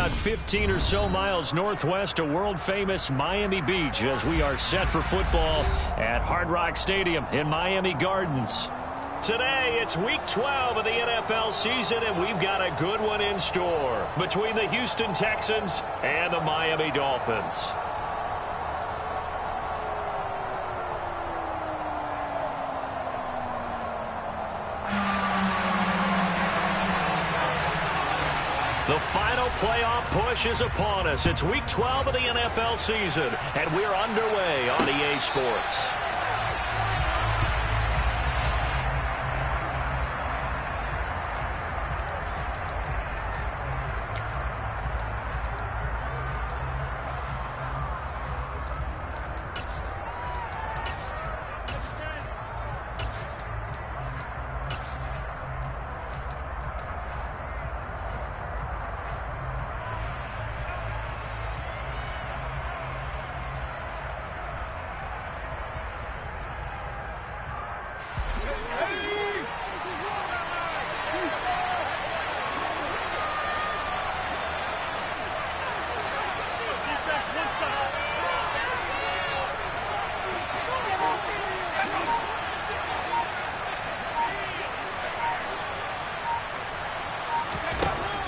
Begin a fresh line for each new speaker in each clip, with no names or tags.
about 15 or so miles northwest of world-famous Miami Beach as we are set for football at Hard Rock Stadium in Miami Gardens. Today, it's Week 12 of the NFL season, and we've got a good one in store between the Houston Texans and the Miami Dolphins. The final playoff push is upon us. It's Week 12 of the NFL season, and we're underway on EA Sports.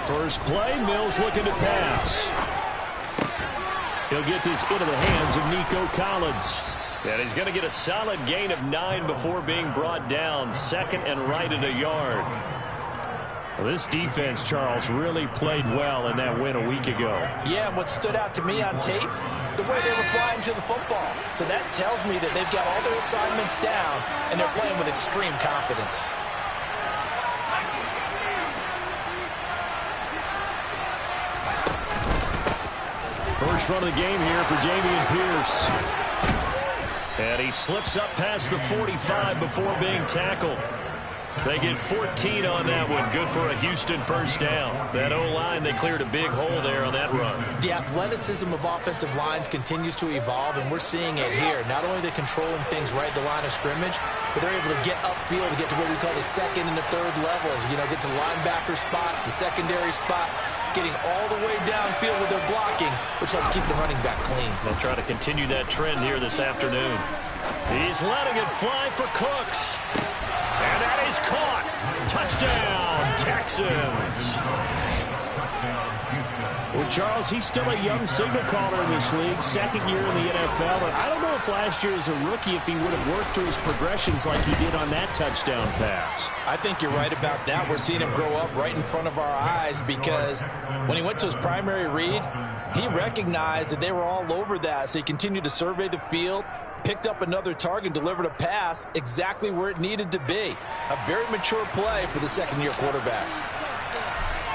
First play, Mills looking to pass. He'll get this into the hands of Nico Collins. And he's going to get a solid gain of 9 before being brought down. Second and right at a yard. Well, this defense, Charles, really played well in that win a week ago.
Yeah, and what stood out to me on tape, the way they were flying to the football. So that tells me that they've got all their assignments down, and they're playing with extreme confidence.
First run of the game here for Dameon Pierce. And he slips up past the 45 before being tackled. They get 14 on that one. Good for a Houston first down. That O-line, they cleared a big hole there on that run.
The athleticism of offensive lines continues to evolve, and we're seeing it here. Not only are they controlling things right at the line of scrimmage, but they're able to get upfield to get to what we call the second and the third levels. You know, get to the linebacker spot, the secondary spot, getting all the way downfield with their blocking, which helps keep the running back clean.
They'll try to continue that trend here this afternoon. He's letting it fly for Cooks. And that is caught. Touchdown, Texans. Well, Charles, he's still a young signal caller in this league, second year in the NFL. But I don't know if last year as a rookie, if he would have worked through his progressions like he did on that touchdown pass.
I think you're right about that. We're seeing him grow up right in front of our eyes because when he went to his primary read, he recognized that they were all over that. So he continued to survey the field, picked up another target, delivered a pass exactly where it needed to be. A very mature play for the second-year quarterback.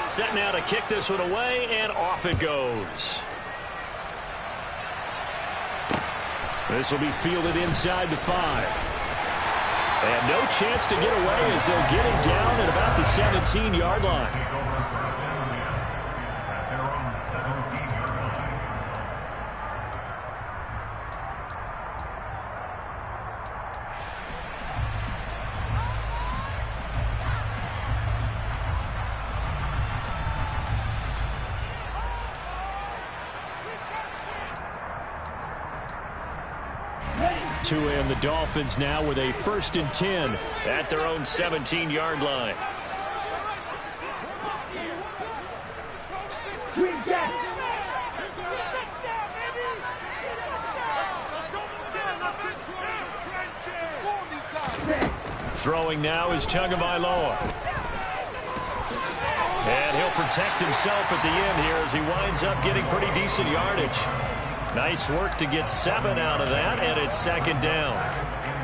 Set now to kick this one away, and off it goes. This will be fielded inside the 5. And no chance to get away as they'll get him down at about the 17-yard line. And the Dolphins now with a 1st and 10 at their own 17-yard line. Throwing now is Tagovailoa. And he'll protect himself at the end here as he winds up getting pretty decent yardage. Nice work to get 7 out of that, and it's second down.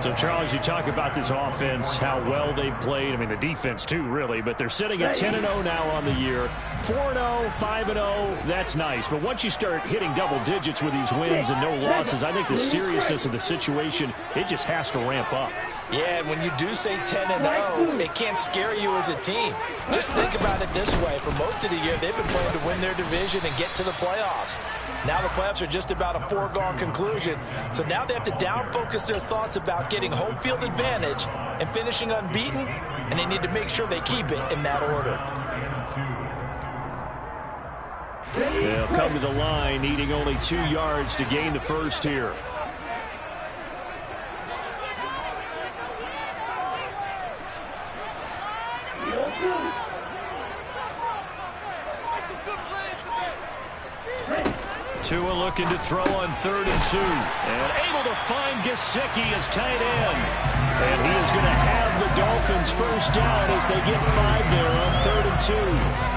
So, Charles, you talk about this offense, how well they've played. I mean, the defense, too, really. But they're sitting at 10-0 now on the year. 4-0, 5-0, that's nice. But once you start hitting double digits with these wins and no losses, I think the seriousness of the situation, it just has to ramp up.
Yeah, and when you do say 10-0, it can't scare you as a team. Just think about it this way. For most of the year, they've been playing to win their division and get to the playoffs. Now the playoffs are just about a foregone conclusion. So now they have to down-focus their thoughts about getting home field advantage and finishing unbeaten, and they need to make sure they keep it in that order.
They'll come to the line, needing only 2 yards to gain the first here. Tua looking to throw on 3rd and 2. And able to find Gesicki as tight end. And he is going to have the Dolphins first down as they get 5 there on 3rd and 2.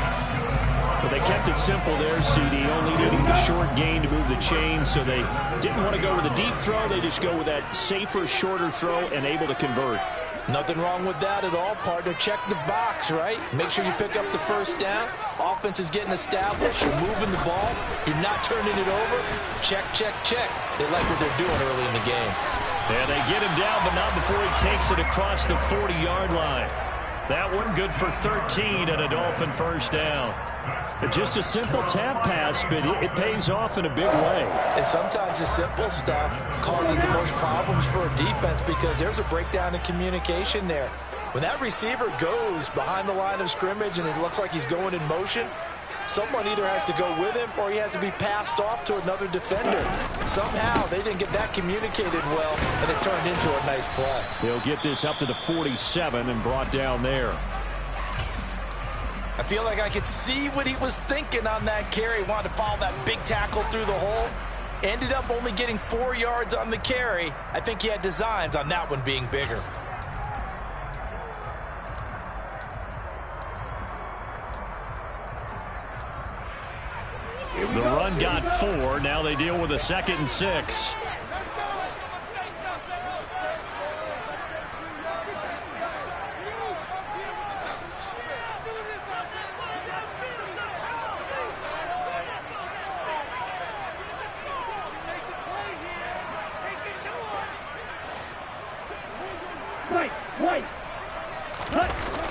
But they kept it simple there, CD, only needing the short gain to move the chain, so they didn't want to go with a deep throw. They just go with that safer, shorter throw and able to convert.
Nothing wrong with that at all, partner. Check the box, right? Make sure you pick up the first down. Offense is getting established. You're moving the ball. You're not turning it over. Check, check, check. They like what they're doing early in the game.
And they get him down, but not before he takes it across the 40-yard line. That one good for 13 and a Dolphin first down. Just a simple tap pass, but it pays off in a big way.
And sometimes the simple stuff causes the most problems for a defense because there's a breakdown in communication there. When that receiver goes behind the line of scrimmage and it looks like he's going in motion, someone either has to go with him or he has to be passed off to another defender. Somehow they didn't get that communicated well, and it turned into a nice play.
They'll get this up to the 47 and brought down there.
I feel like I could see what he was thinking on that carry. Wanted to follow that big tackle through the hole. Ended up only getting 4 yards on the carry. I think he had designs on that one being bigger.
The run got 4. Now they deal with a 2nd and 6.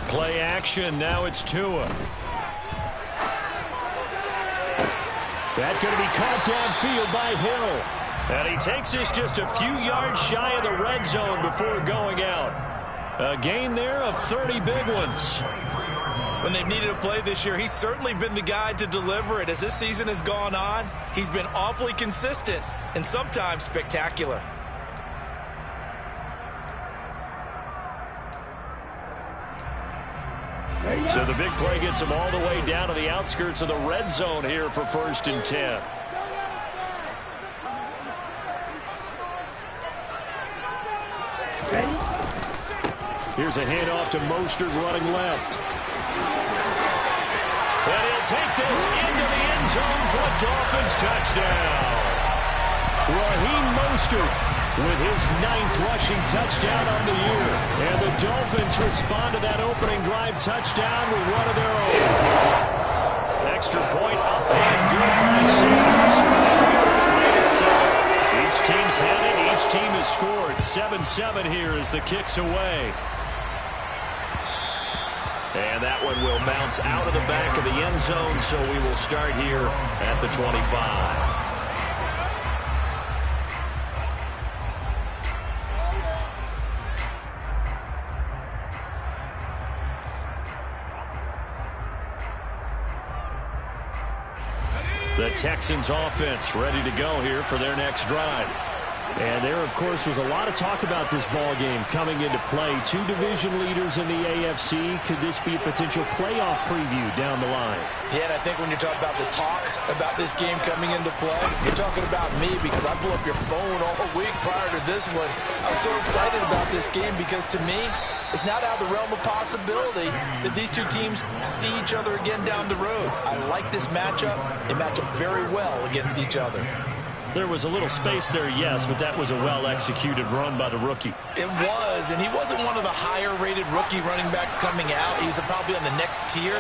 Play action. Now it's Tua. That's going to be caught downfield by Hill. And he takes this just a few yards shy of the red zone before going out. A gain there of 30 big ones.
When they've needed a play this year, he's certainly been the guy to deliver it. As this season has gone on, he's been awfully consistent and sometimes spectacular.
So the big play gets him all the way down to the outskirts of the red zone here for 1st and 10. Here's a handoff to Mostert running left. And he'll take this into the end zone for a Dolphins touchdown. Raheem Mostert with his 9th rushing touchdown on the year. And the Dolphins respond to that opening drive touchdown with one of their own. Extra point up and good by Sanders. Tied at 7. Each team's had it. Each team has scored. 7-7 here as the kick's away. And that one will bounce out of the back of the end zone, so we will start here at the 25. The Texans offense ready to go here for their next drive. And there, of course, was a lot of talk about this ball game coming into play. 2 division leaders in the AFC. Could this be a potential playoff preview down the line?
Yeah, and I think when you're talking about the talk about this game coming into play, you're talking about me because I blew up your phone all week prior to this one. I was so excited about this game because, to me, it's not out of the realm of possibility that these two teams see each other again down the road. I like this matchup. They match up very well against each other.
There was a little space there, yes, but that was a well-executed run by the rookie.
It was, and he wasn't one of the higher-rated rookie running backs coming out. He's probably on the next tier.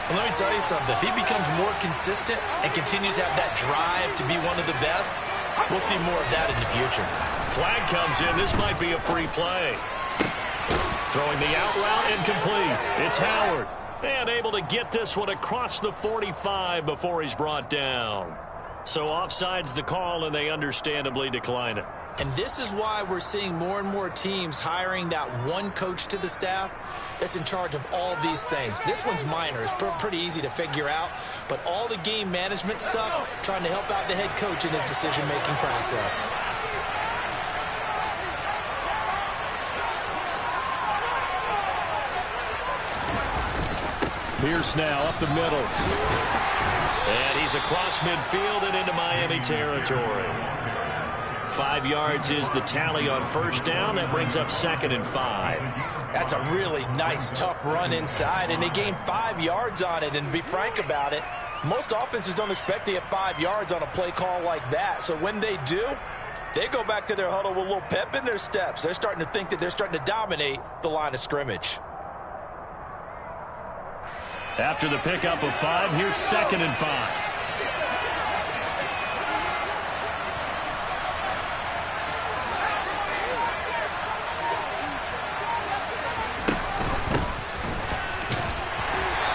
But let me tell you something. If he becomes more consistent and continues to have that drive to be one of the best, we'll see more of that in the future.
Flag comes in. This might be a free play. Throwing the out route incomplete. It's Howard. And able to get this one across the 45 before he's brought down. So offside's the call, and they understandably decline it.
And this is why we're seeing more and more teams hiring that one coach to the staff that's in charge of all these things. This one's minor. It's pretty easy to figure out. But all the game management stuff, trying to help out the head coach in his decision-making process.
Pierce now up the middle. And he's across midfield and into Miami territory. 5 yards is the tally on first down. That brings up 2nd and 5.
That's a really nice, tough run inside, and they gained 5 yards on it. And to be frank about it, most offenses don't expect to get 5 yards on a play call like that. So when they do, they go back to their huddle with a little pep in their steps. They're starting to think that they're starting to dominate the line of scrimmage.
After the pickup of 5, here's 2nd and 5.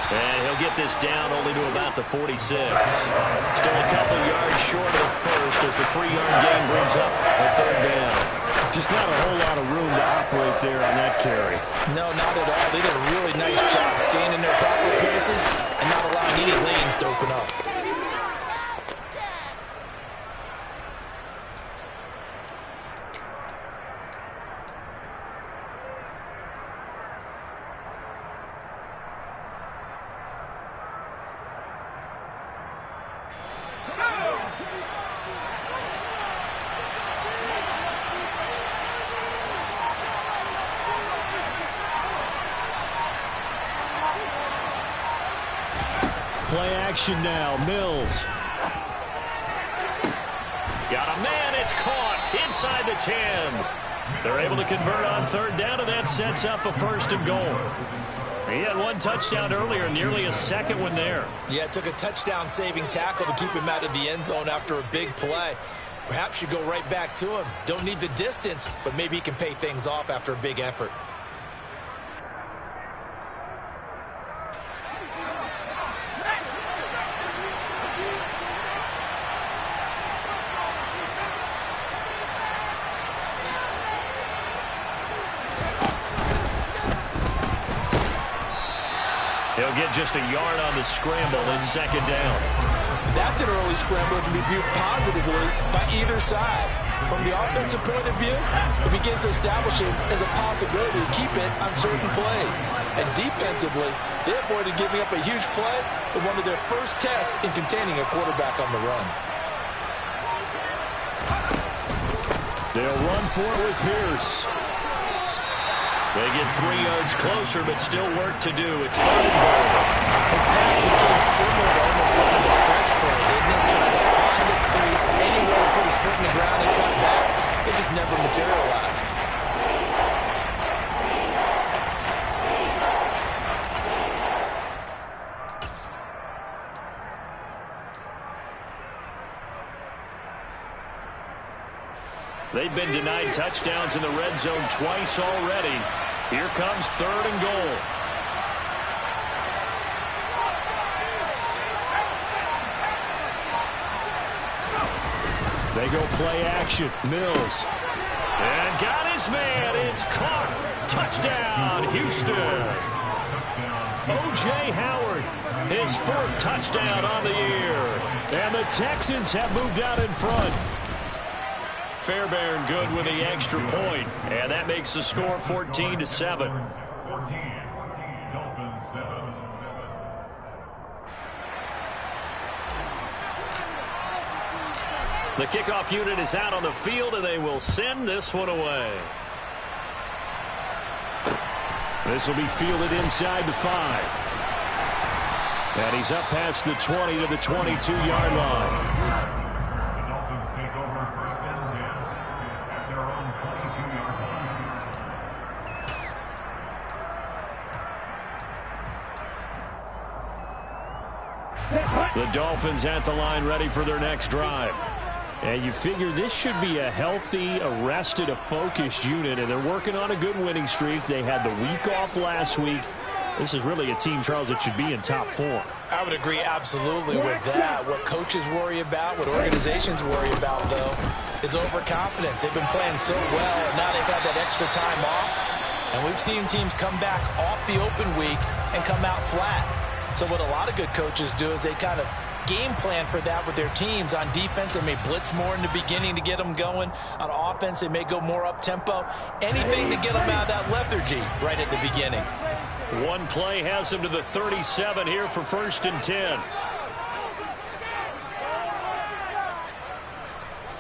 And he'll get this down only to about the 46. Still a couple yards short of the first as the 3-yard gain brings up a 3rd down. Just not a whole lot of room to operate there on that carry.
No, not at all. They did a really nice job staying in their proper places and not allowing any lanes to open up.
Play action now. Mills. Got a man. It's caught inside the 10. They're able to convert on 3rd down, and that sets up a 1st and goal. He had 1 touchdown earlier, nearly a 2nd one there.
Yeah, it took a touchdown-saving tackle to keep him out of the end zone after a big play. Perhaps you go right back to him. Don't need the distance, but maybe he can pay things off after a big effort.
He'll get just a yard on the scramble in 2nd down.
That's an early scramble that can be viewed positively by either side. From the offensive point of view, it begins to establish it as a possibility to keep it on certain plays. And defensively, they avoided giving up a huge play in one of their first tests in containing a quarterback on the run.
They'll run for it with Pierce. They get 3 yards closer, but still work to do. It's 3rd and goal.
His path became similar to almost running a stretch play. They didn't have to try to find a crease, anywhere to put his foot in the ground and cut back. It just never materialized.
They've been denied touchdowns in the red zone twice already. Here comes 3rd and goal. They go play action. Mills. And got his man. It's caught. Touchdown, Houston. O.J. Howard, his 4th touchdown on the year. And the Texans have moved out in front. Fairbairn good with the extra point, and that makes the score 14-7. The kickoff unit is out on the field, and they will send this one away. This will be fielded inside the 5. And he's up past the 20 to the 22-yard line. The Dolphins at the line ready for their next drive. And you figure this should be a healthy, a focused unit, and they're working on a good winning streak. They had the week off last week, This is really a team, Charles, that should be in top 4.
I would agree absolutely with that. What coaches worry about, what organizations worry about, though, is overconfidence. They've been playing so well, and now they've had that extra time off. And we've seen teams come back off the open week and come out flat. So what a lot of good coaches do is they kind of game plan for that with their teams. On defense, they may blitz more in the beginning to get them going. On offense, they may go more up-tempo. Anything to get them out of that lethargy right at the beginning.
One play has him to the 37 here for 1st and 10.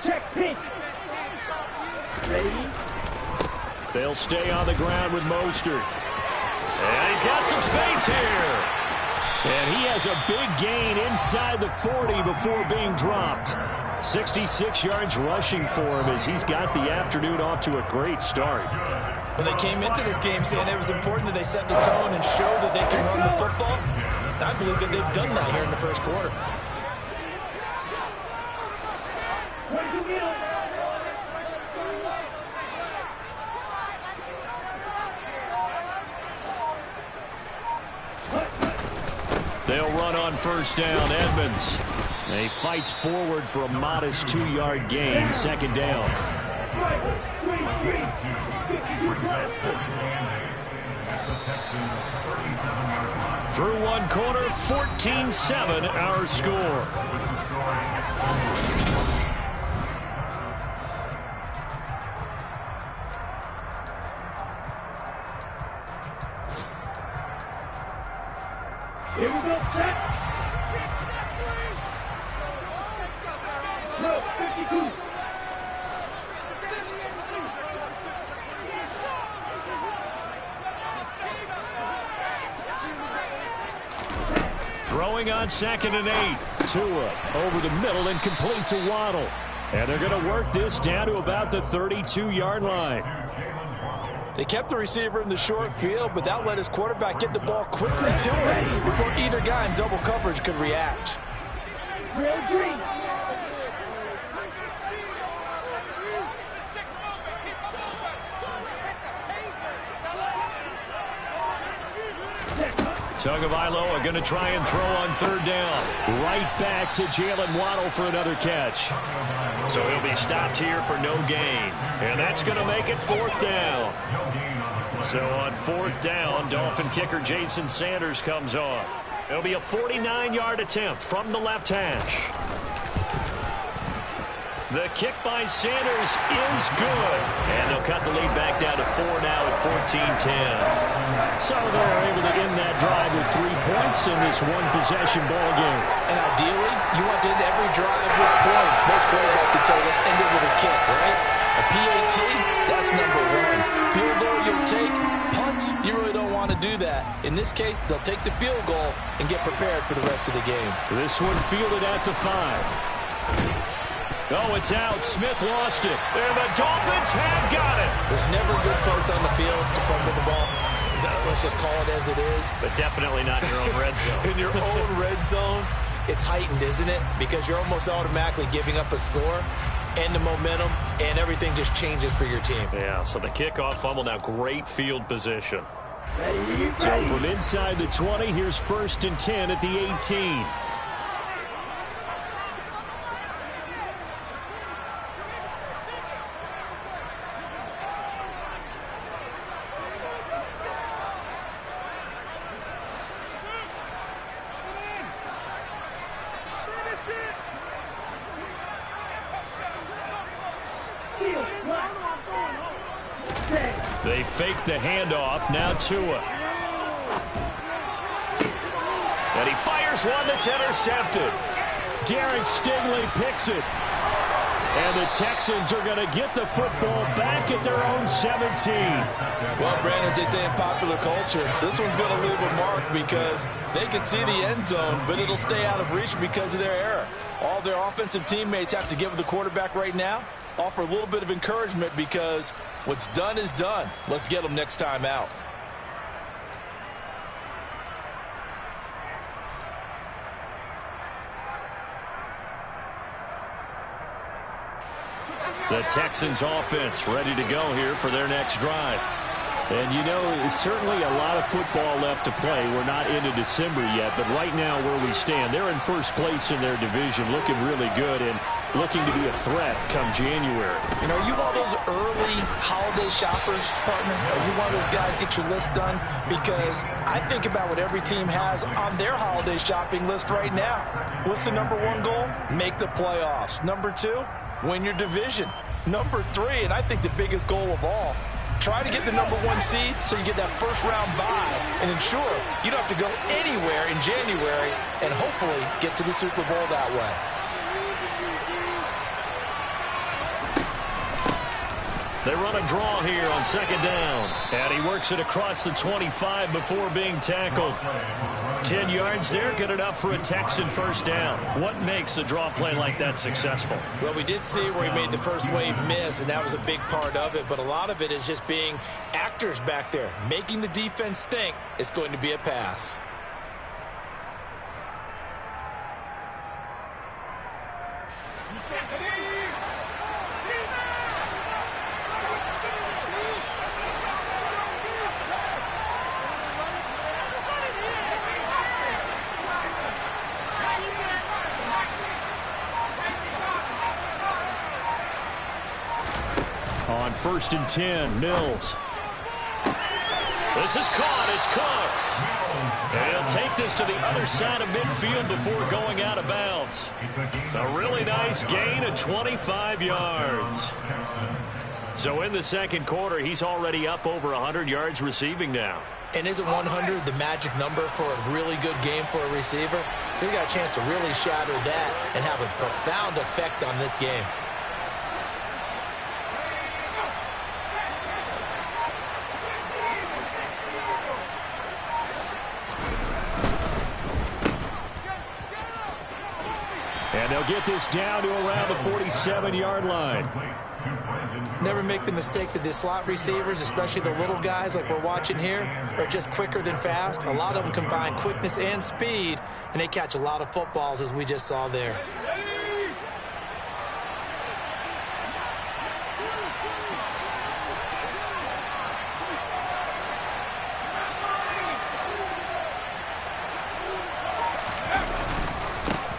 Check pitch. Ready?
They'll stay on the ground with Mostert. And he's got some space here. And he has a big gain inside the 40 before being dropped. 66 yards rushing for him as he's got the afternoon off to a great start.
When they came into this game saying it was important that they set the tone and show that they can run the football, I believe that they've done that here in the first quarter.
They'll run on 1st down. Edmonds. He fights forward for a modest 2-yard gain. 2nd down. Through one quarter, 14-7 our score.
Here we go, set. No, 52.
Throwing on 2nd and 8. Tua over the middle and complete to Waddle. And they're going to work this down to about the 32-yard line.
They kept the receiver in the short field, but that let his quarterback get the ball quickly to him before either guy in double coverage could react.
Real green.
Tagovailoa going to try and throw on 3rd down. Right back to Jalen Waddle for another catch. So he'll be stopped here for no gain. And that's going to make it 4th down. So on 4th down, Dolphin kicker Jason Sanders comes on. It'll be a 49-yard attempt from the left hash. The kick by Sanders is good. And they'll cut the lead back down to 4 now at 14-10. So they're able to end that drive with 3 points in this one-possession ball game.
And ideally, you want to end every drive with points. Most quarterbacks would tell us end it with a kick, right? A PAT, that's number 1. Field goal you'll take. Punts, you really don't want to do that. In this case, they'll take the field goal and get prepared for the rest of the game.
This one fielded at the 5. Oh, it's out. Smith lost it. And the Dolphins have got it.
There's never a good place on the field to fumble the ball. Let's just call it as it is.
But definitely not in your own red zone.
In your own red zone, it's heightened, isn't it? Because you're almost automatically giving up a score and the momentum, and everything just changes for your team.
Yeah, so the kickoff fumble, now great field position. So from inside the 20, here's 1st and 10 at the 18. They fake the handoff. Now Tua. And he fires one that's intercepted. Derek Stingley picks it. And the Texans are going to get the football back at their own 17.
Well, Brandon, as they say in popular culture, this one's going to leave a mark because they can see the end zone, but it'll stay out of reach because of their error. All their offensive teammates have to give the quarterback right now, offer a little bit of encouragement because what's done is done. Let's get them next time out.
The Texans offense ready to go here for their next drive. And, you know, certainly a lot of football left to play. We're not into December yet, but right now where we stand, they're in first place in their division, looking really good and looking to be a threat come January.
You know, you one of those early holiday shoppers, partner? Are you one of those guys get your list done? Because I think about what every team has on their holiday shopping list right now. What's the number one goal? Make the playoffs. Number two, win your division. Number three, and I think the biggest goal of all, try to get the number one seed so you get that first round bye and ensure you don't have to go anywhere in January and hopefully get to the Super Bowl that way.
They run a draw here on second down. And he works it across the 25 before being tackled. 10 yards there, good enough for a Texan first down. What makes a draw play like that successful?
Well, we did see where he made the first wave miss, and that was a big part of it. But a lot of it is just being actors back there, making the defense think it's going to be a pass.
On 1st and 10, Mills. This is caught. It's Cooks. And he'll take this to the other side of midfield before going out of bounds. A really nice gain of 25 yards. So in the second quarter, he's already up over 100 yards receiving now.
And isn't 100 the magic number for a really good game for a receiver? So he got a chance to really shatter that and have a profound effect on this game.
And they'll get this down to around the 47-yard line.
Never make the mistake that the slot receivers, especially the little guys like we're watching here, are just quicker than fast. A lot of them combine quickness and speed, and they catch a lot of footballs, as we just saw there.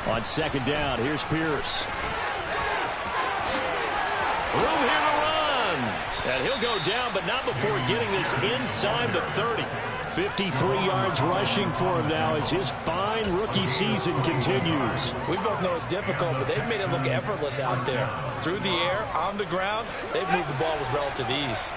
On second down, here's Pierce. Room here to run. And he'll go down, but not before getting this inside the 30. 53 yards rushing for him now as his fine rookie season continues.
We both know it's difficult, but they've made it look effortless out there. Through the air, on the ground, they've moved the ball with relative ease.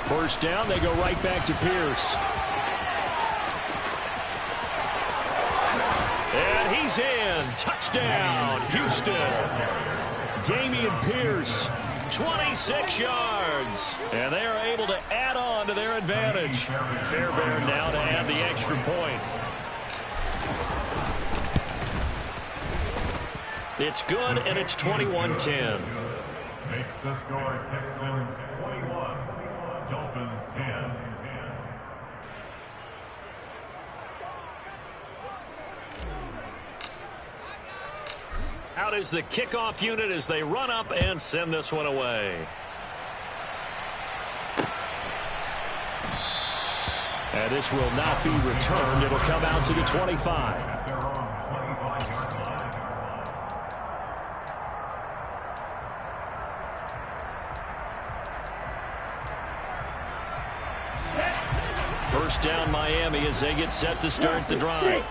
First down, they go right back to Pierce. And he's in. Touchdown, Houston. Dameon Pierce, 26 yards. And they are able to add on to their advantage. Fairbairn now to add the extra point. It's good, and it's 21-10.
Makes the score Texans 21. Dolphins 10.
Out is the kickoff unit as they run up and send this one away. And this will not be returned. It'll come out to the 25. First down Miami as they get set to start the drive.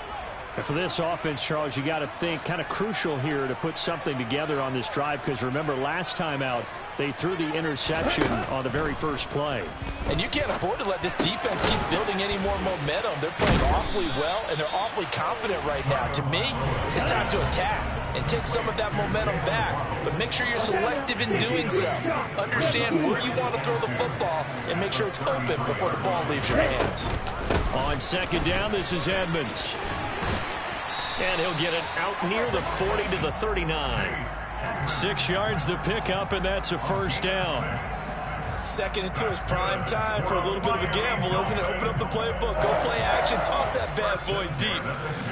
And for this offense, Charles, you got to think kind of crucial here to put something together on this drive, because remember last time out they threw the interception on the very first play.
And you can't afford to let this defense keep building any more momentum. They're playing awfully well, and they're awfully confident right now. To me, it's time to attack and take some of that momentum back, but make sure you're selective in doing so. Understand where you want to throw the football and make sure it's open before the ball leaves your hands.
On second down, this is Edmonds. And he'll get it out near the 40 to the 39. 6 yards the pickup, and that's a first down.
Second and 2 is prime time for a little bit of a gamble, isn't it? Open up the playbook, go play action, toss that bad boy deep.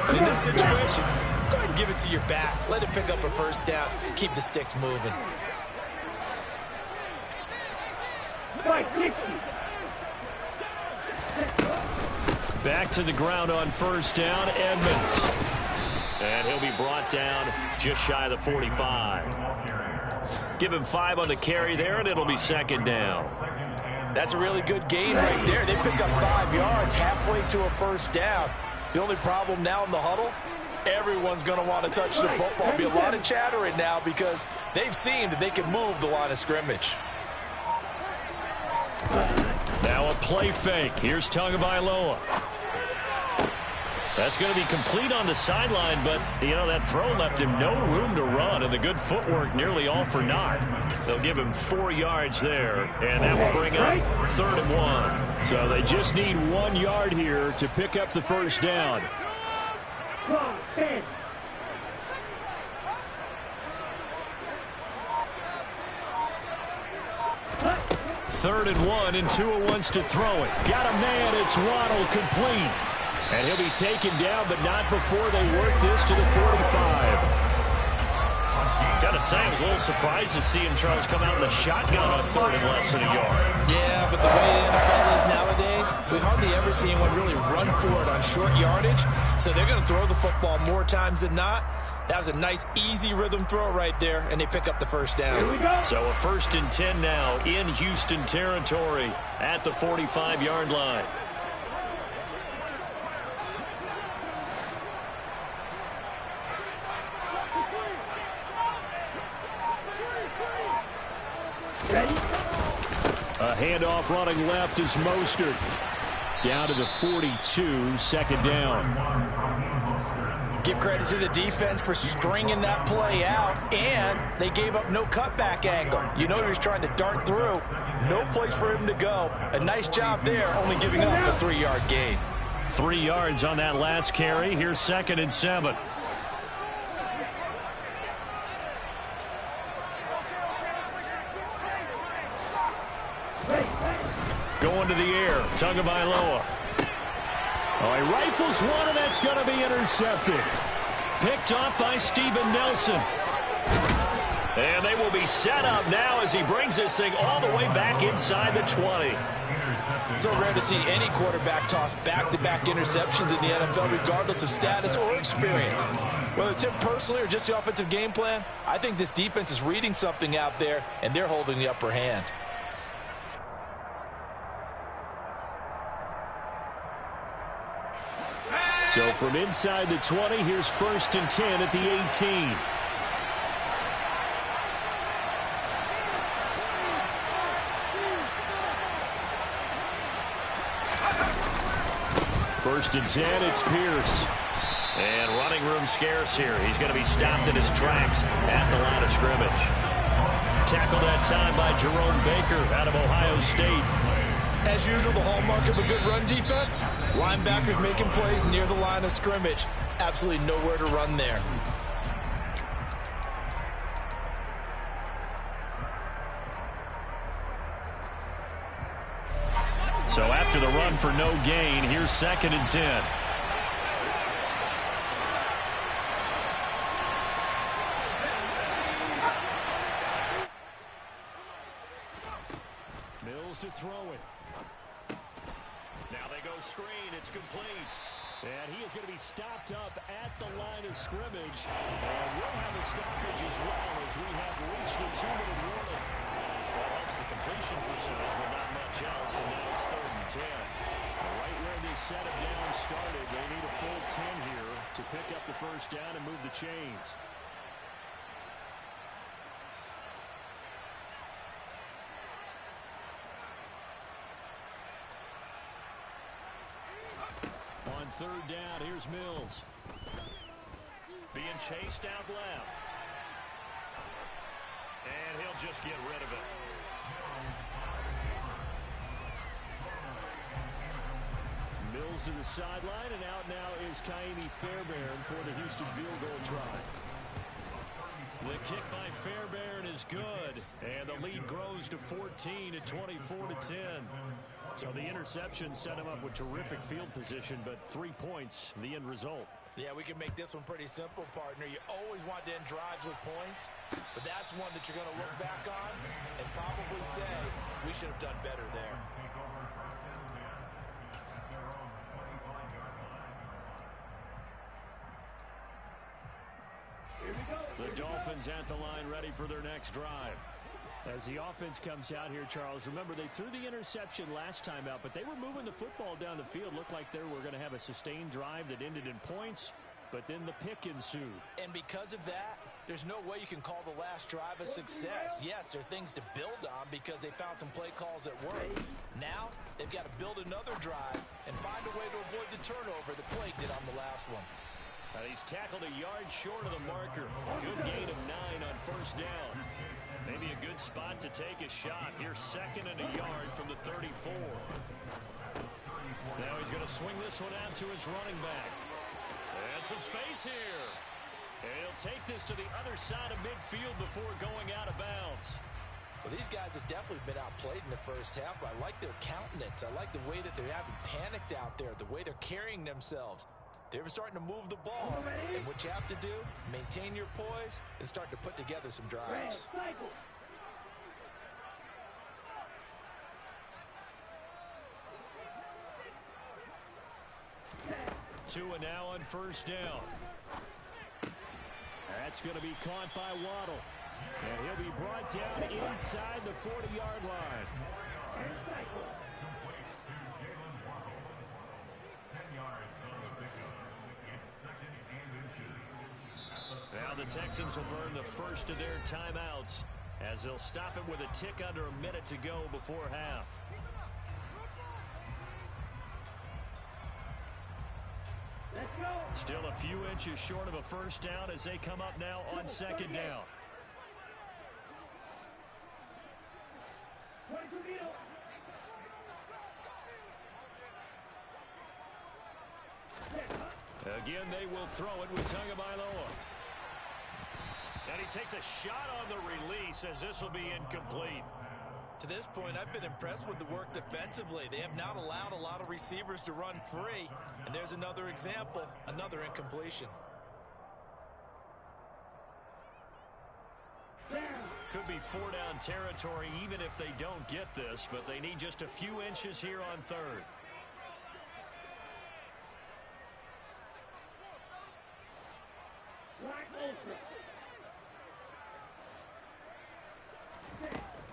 But in this situation, go ahead and give it to your back. Let it pick up a first down. Keep the sticks moving.
Back to the ground on first down, Edmonds. And he'll be brought down just shy of the 45. Give him 5 on the carry there, and it'll be second down.
That's a really good gain right there. They pick up 5 yards halfway to a first down. The only problem now in the huddle, everyone's going to want to touch the football. There'll be a lot of chattering now because they've seen that they can move the line of scrimmage.
Now a play fake. Here's Tagovailoa. That's going to be complete on the sideline, but, you know, that throw left him no room to run, and the good footwork nearly all for naught. They'll give him 4 yards there, and that will bring up 3rd and 1. So they just need 1 yard here to pick up the first down. 3rd and 1, and Tua wants to throw it. Got a man, it's Waddle, complete. And he'll be taken down, but not before they work this to the 45. Gotta say, I was a little surprised to see him, Charles, come out in the shotgun on 3rd and less than a yard.
Yeah, but the way the NFL is nowadays, we hardly ever see anyone really run for it on short yardage. So they're going to throw the football more times than not. That was a nice, easy rhythm throw right there, and they pick up the first down.
Here we go.
So a 1st and 10 now in Houston territory at the 45-yard line. A handoff running left is Mostert. Down to the 42, 2nd down.
Give credit to the defense for stringing that play out, and they gave up no cutback angle. You know he was trying to dart through. No place for him to go. A nice job there, only giving up a 3-yard gain.
3 yards on that last carry. Here's 2nd and 7. Going to the air, Tagovailoa. Oh, he rifles one, and that's going to be intercepted. Picked off by Steven Nelson. And they will be set up now as he brings this thing all the way back inside the 20.
So rare to see any quarterback toss back-to-back interceptions in the NFL, regardless of status or experience. Whether it's him personally or just the offensive game plan, I think this defense is reading something out there, and they're holding the upper hand.
So from inside the 20, here's 1st and 10 at the 18. First and 10, it's Pierce. And running room scarce here. He's going to be stopped in his tracks at the line of scrimmage. Tackled that time by Jerome Baker out of Ohio State.
As usual, the hallmark of a good run defense, linebackers making plays near the line of scrimmage. Absolutely nowhere to run there.
So after the run for no gain, here's 2nd and 10. Mills to throw it. Now they go screen. It's complete. And he is going to be stopped up at the line of scrimmage. And we'll have a stoppage as well as we have reached the 2-minute warning. That helps the completion percentage, but not much else. And now it's 3rd and 10. Right where this setup down started, they need a full 10 here to pick up the first down and move the chains. On 3rd down, here's Mills. Being chased out left. And he'll just get rid of it. Mills to the sideline, and out now is Kaimi Fairbairn for the Houston field goal try. The kick by Fairbairn is good. And the lead grows to 14 at 24-10. So the interception set him up with terrific field position, but 3 points, the end result.
Yeah, we can make this one pretty simple, partner. You always want to end drives with points, but that's one that you're going to look back on and probably say, we should have done better there.
The Dolphins at the line ready for their next drive. As the offense comes out here, Charles, remember they threw the interception last time out, but they were moving the football down the field. Looked like they were going to have a sustained drive that ended in points, but then the pick ensued.
And because of that, there's no way you can call the last drive a success. Yes, there are things to build on because they found some play calls that worked. Now, they've got to build another drive and find a way to avoid the turnover that plagued it on the last one.
He's tackled a yard short of the marker. Good gain of 9 on first down. Maybe a good spot to take a shot. Here's 2nd and a yard from the 34. Now he's going to swing this one out to his running back. And some space here. And he'll take this to the other side of midfield before going out of bounds.
Well, these guys have definitely been outplayed in the first half, but I like their countenance. I like the way that they're having panicked out there, the way they're carrying themselves. They're starting to move the ball, and what you have to do, maintain your poise and start to put together some drives.
Tua now on first down. That's going to be caught by Waddle. And he'll be brought down inside the 40-yard line. Now the Texans will burn the first of their timeouts as they'll stop it with a tick under a minute to go before half.
Let's go.
Still a few inches short of a first down as they come up now on 2nd down. Again, they will throw it with Tagovailoa. And he takes a shot on the release as this will be incomplete.
To this point, I've been impressed with the work defensively. They have not allowed a lot of receivers to run free. And there's another example, another incompletion.
Could be 4-down territory even if they don't get this, but they need just a few inches here on 3rd.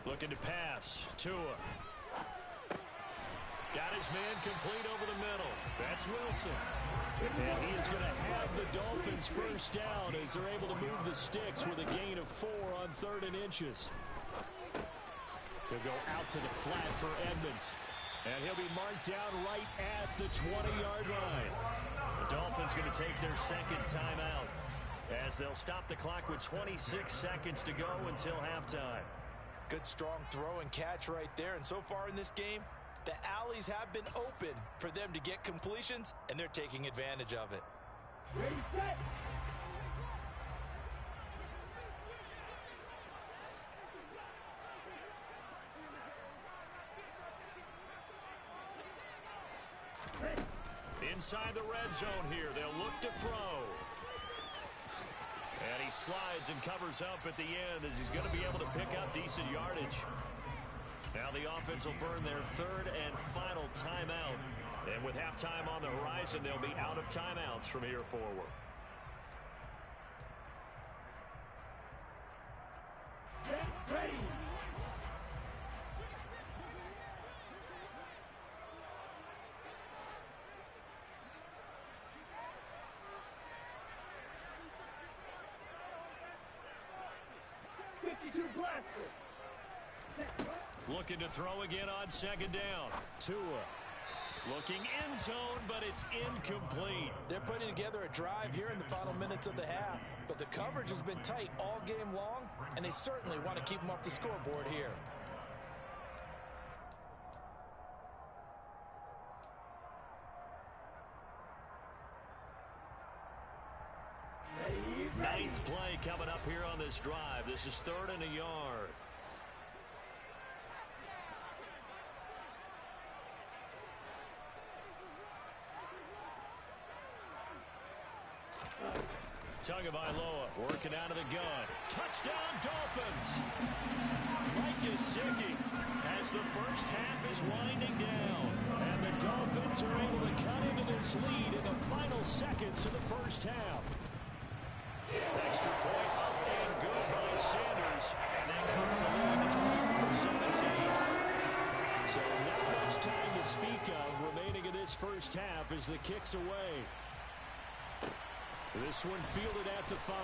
Looking to pass. Tua. Got his man complete over the middle. That's Wilson. And he is going to have the Dolphins first down as they're able to move the sticks with a gain of 4 on 3rd and inches. He'll go out to the flat for Edmonds. And he'll be marked down right at the 20-yard line. The Dolphins going to take their 2nd timeout as they'll stop the clock with 26 seconds to go until halftime.
Good strong throw and catch right there. And so far in this game, the alleys have been open for them to get completions, and they're taking advantage of it.
Ready, set.
Inside the red zone here, they'll look to throw. And he slides and covers up at the end as he's going to be able to pick up decent yardage. Now the offense will burn their 3rd and final timeout. And with halftime on the horizon, they'll be out of timeouts from here forward.
Get ready.
Looking to throw again on 2nd down. Tua looking end zone, but it's incomplete.
They're putting together a drive here in the final minutes of the half, but the coverage has been tight all game long, and they certainly want to keep them off the scoreboard here.
Ninth play coming up here on the this drive. This is 3rd and a yard. Tagovailoa working out of the gun. Touchdown, Dolphins! Mike Gesicki as the first half is winding down. And the Dolphins are able to cut into this lead in the final seconds of the first half. Extra point up and good by Sanders. And that cuts the lead to 24-17. So not much time to speak of remaining in this first half as the kick's away. This one fielded at the 5.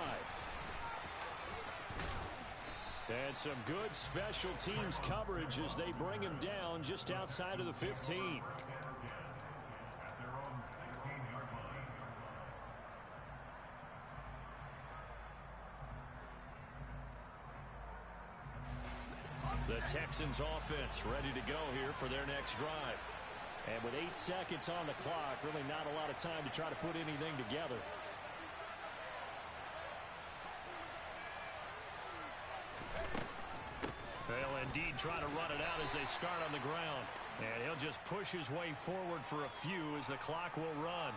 And some good special teams coverage as they bring him down just outside of the 15. The Texans offense ready to go here for their next drive. And with 8 seconds on the clock, really not a lot of time to try to put anything together. They'll indeed try to run it out as they start on the ground. And he'll just push his way forward for a few as the clock will run.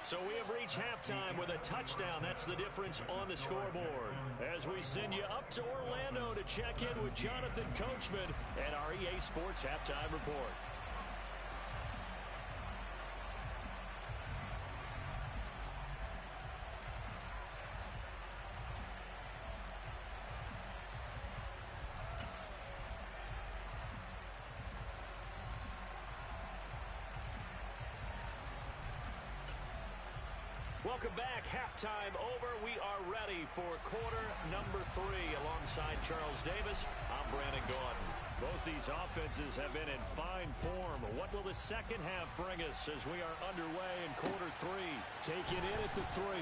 So we have reached halftime with a touchdown. That's the difference on the scoreboard. As we send you up to Orlando to check in with Jonathan Coachman and our EA Sports Halftime Report. Welcome back. Halftime over. We are ready for quarter number 3 alongside Charles Davis. I'm Brandon Gordon. Both these offenses have been in fine form. What will the second half bring us as we are underway in quarter 3? Taking in at the 3.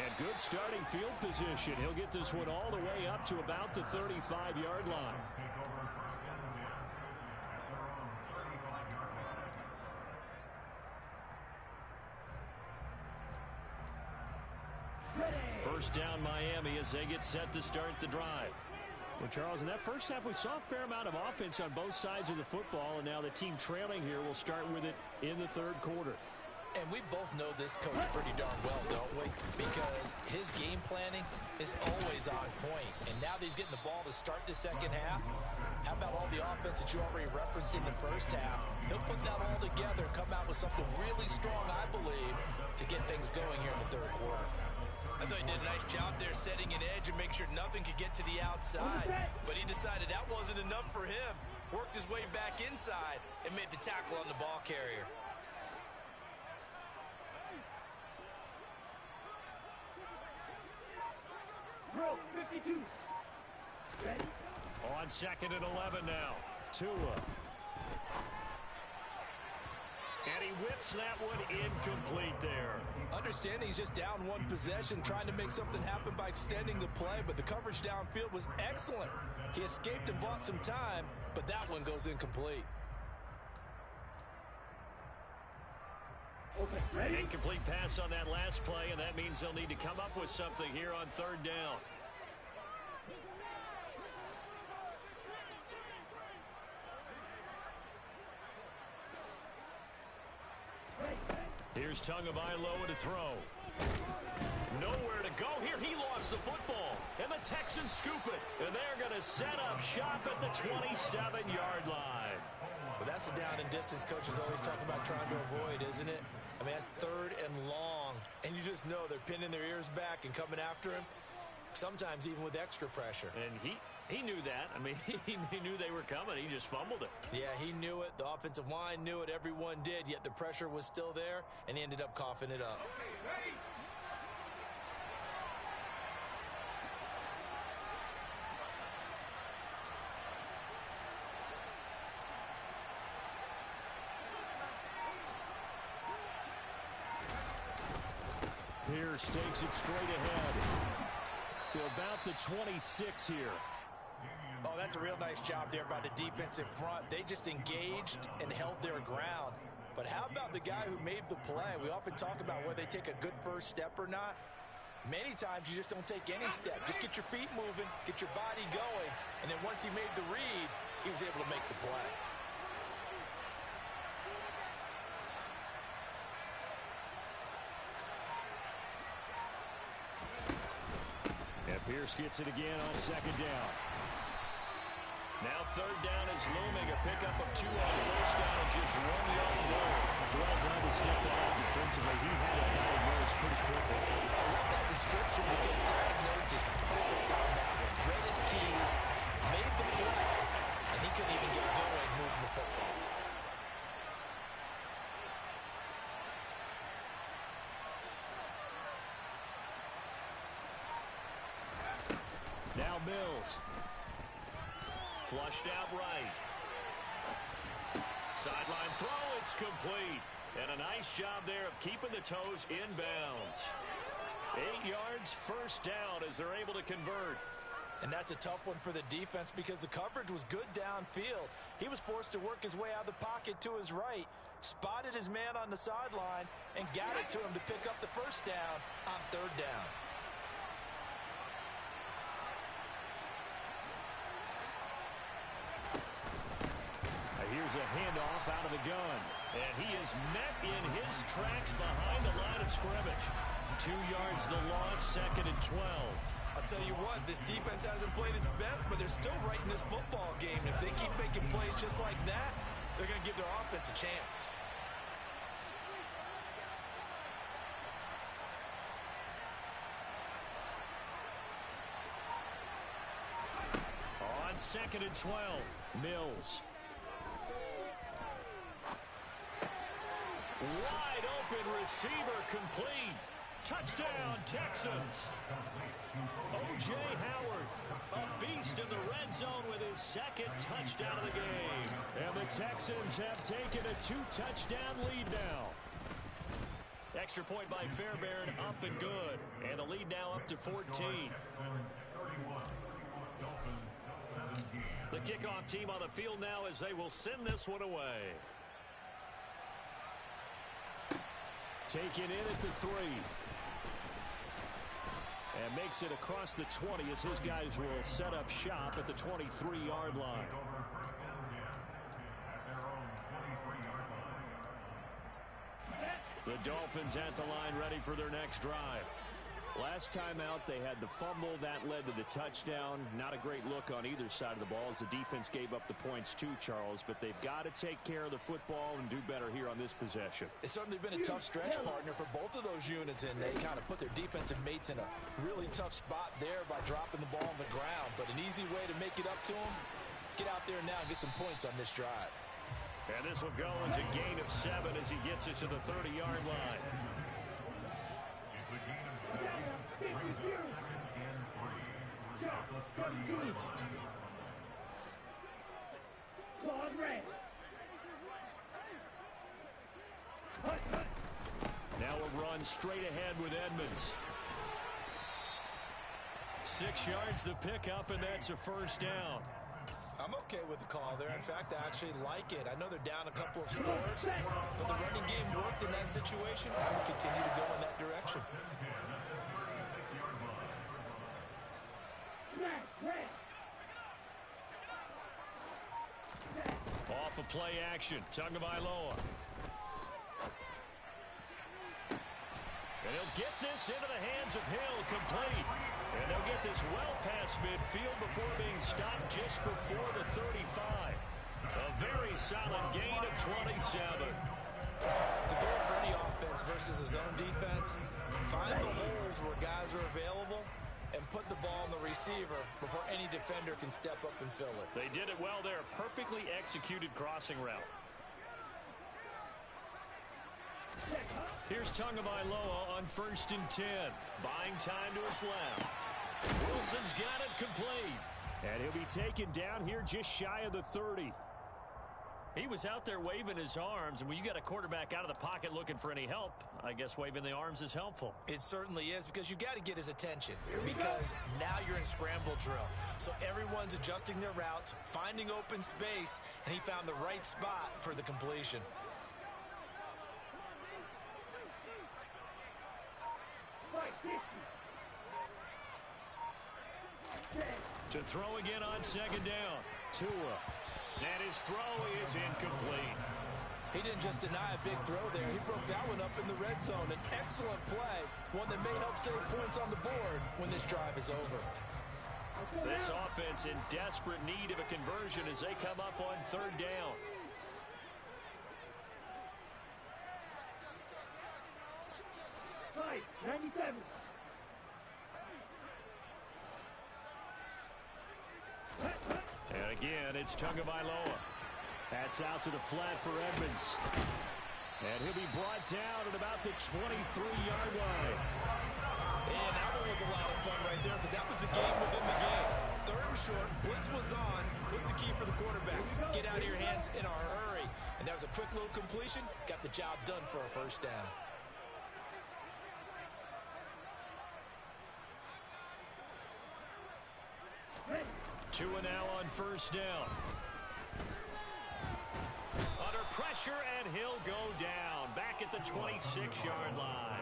And good starting field position. He'll get this one all the way up to about the 35-yard line. First down Miami as they get set to start the drive. Well, Charles, in that first half we saw a fair amount of offense on both sides of the football, and now the team trailing here will start with it in the third quarter.
And we both know this coach pretty darn well, don't we? Because his game planning is always on point. And now that he's getting the ball to start the second half, how about all the offense that you already referenced in the first half? He'll put that all together and come out with something really strong, I believe, to get things going here in the third quarter.
I thought he did a nice job there setting an edge and make sure nothing could get to the outside. But he decided that wasn't enough for him. Worked his way back inside and made the tackle on the ball carrier.
Bro, 52. Ready?
On 2nd and 11 now. Tua. And he whips that one incomplete there.
Understanding he's just down one possession, trying to make something happen by extending the play, but the coverage downfield was excellent. He escaped and bought some time, but that one goes incomplete.
Okay, ready?
Incomplete pass on that last play, and that means they'll need to come up with something here on 3rd down. Here's Tagovailoa to throw. Nowhere to go here. He lost the football, and the Texans scoop it. And they're going to set up shop at the 27-yard line.
But that's the down and distance coaches always talk about trying to avoid, isn't it? I mean, that's 3rd and long, and you just know they're pinning their ears back and coming after him, sometimes even with extra pressure.
And he knew that. I mean, he knew they were coming. He just fumbled it.
Yeah, he knew it. The offensive line knew it. Everyone did, yet the pressure was still there, and he ended up coughing it up.
Ready?
Pierce takes it straight ahead to about the 26 here.
Oh, that's a real nice job there by the defensive front. They just engaged and held their ground. But how about the guy who made the play? We often talk about whether they take a good first step or not. Many times you just don't take any step. Just get your feet moving, get your body going, and then once he made the read, he was able to make the play.
And Pierce gets it again on second down. Now third down is looming. A pickup of 2 on first down and just 1 yard there. Well done to sniff that out defensively. He had it diagnosed pretty quickly.
I love that description because diagnosed is perfect on that one. Read his keys, made the play, and he couldn't even get going moving the football.
Now Mills. Flushed out right. Sideline throw, it's complete. And a nice job there of keeping the toes inbounds. 8 yards, first down as they're able to convert.
And that's a tough one for the defense because the coverage was good downfield. He was forced to work his way out of the pocket to his right, spotted his man on the sideline, and got it to him to pick up the first down on third down.
Here's a handoff out of the gun. And he is met in his tracks behind the line of scrimmage. 2 yards the loss, second and 12.
I'll tell you what, this defense hasn't played its best, but they're still right in this football game. And if they keep making plays just like that, they're going to give their offense a chance.
On second and 12, Mills. Wide open receiver complete. Touchdown, Texans. O.J. Howard, a beast in the red zone with his second touchdown of the game. And the Texans have taken a 2-touchdown lead now. Extra point by Fairbairn, up and good. And the lead now up to 14. The kickoff team on the field now as they will send this one away. Taken in at the 3. And makes it across the 20 as his guys will set up shop at the 23-yard line. The Dolphins at the line ready for their next drive. Last time out, they had the fumble. That led to the touchdown. Not a great look on either side of the ball as the defense gave up the points too, Charles. But they've got to take care of the football and do better here on this possession.
It's certainly been a tough stretch, partner, for both of those units, and they kind of put their defensive mates in a really tough spot there by dropping the ball on the ground. But an easy way to make it up to them, get out there now and get some points on this drive.
And this will go as a gain of 7 as he gets it to the 30-yard line. Now a run straight ahead with Edmonds. 6 yards the pickup, and that's a first down.
I'm okay with the call there. In fact, I actually like it. I know they're down a couple of scores, but the running game worked in that situation. I will continue to go in that direction.
Off of play action, Tagovailoa. And he'll get this into the hands of Hill, complete. And they'll get this well past midfield before being stopped just before the 35. A very solid gain of 27.
The goal for any offense versus a zone defense, find the holes where guys are available and put the ball on the receiver before any defender can step up and fill it.
They did it well there. Perfectly executed crossing route. Here's Tagovailoa on 1st and 10. Buying time to his left. Wilson's got it complete. And he'll be taken down here just shy of the 30. He was out there waving his arms, and when you got a quarterback out of the pocket looking for any help, I guess waving the arms is helpful.
It certainly is, because you got to get his attention, because now you're in scramble drill. So everyone's adjusting their routes, finding open space, and he found the right spot for the completion.
To throw again on second down. Tua. And his throw is incomplete.
He didn't just deny a big throw there. He broke that one up in the red zone. An excellent play, one that may help save points on the board when this drive is over.
This offense in desperate need of a conversion as they come up on third down.
Five, 97.
And again, it's Tagovailoa. That's out to the flat for Edmonds. And he'll be brought down at about the 23-yard line.
And that one was a lot of fun right there because that was the game within the game. Third and short, blitz was on. What's the key for the quarterback? Get out of your hands in a hurry. And that was a quick little completion. Got the job done for a first down.
Tua now on first down. Under pressure, and he'll go down. Back at the 26-yard line.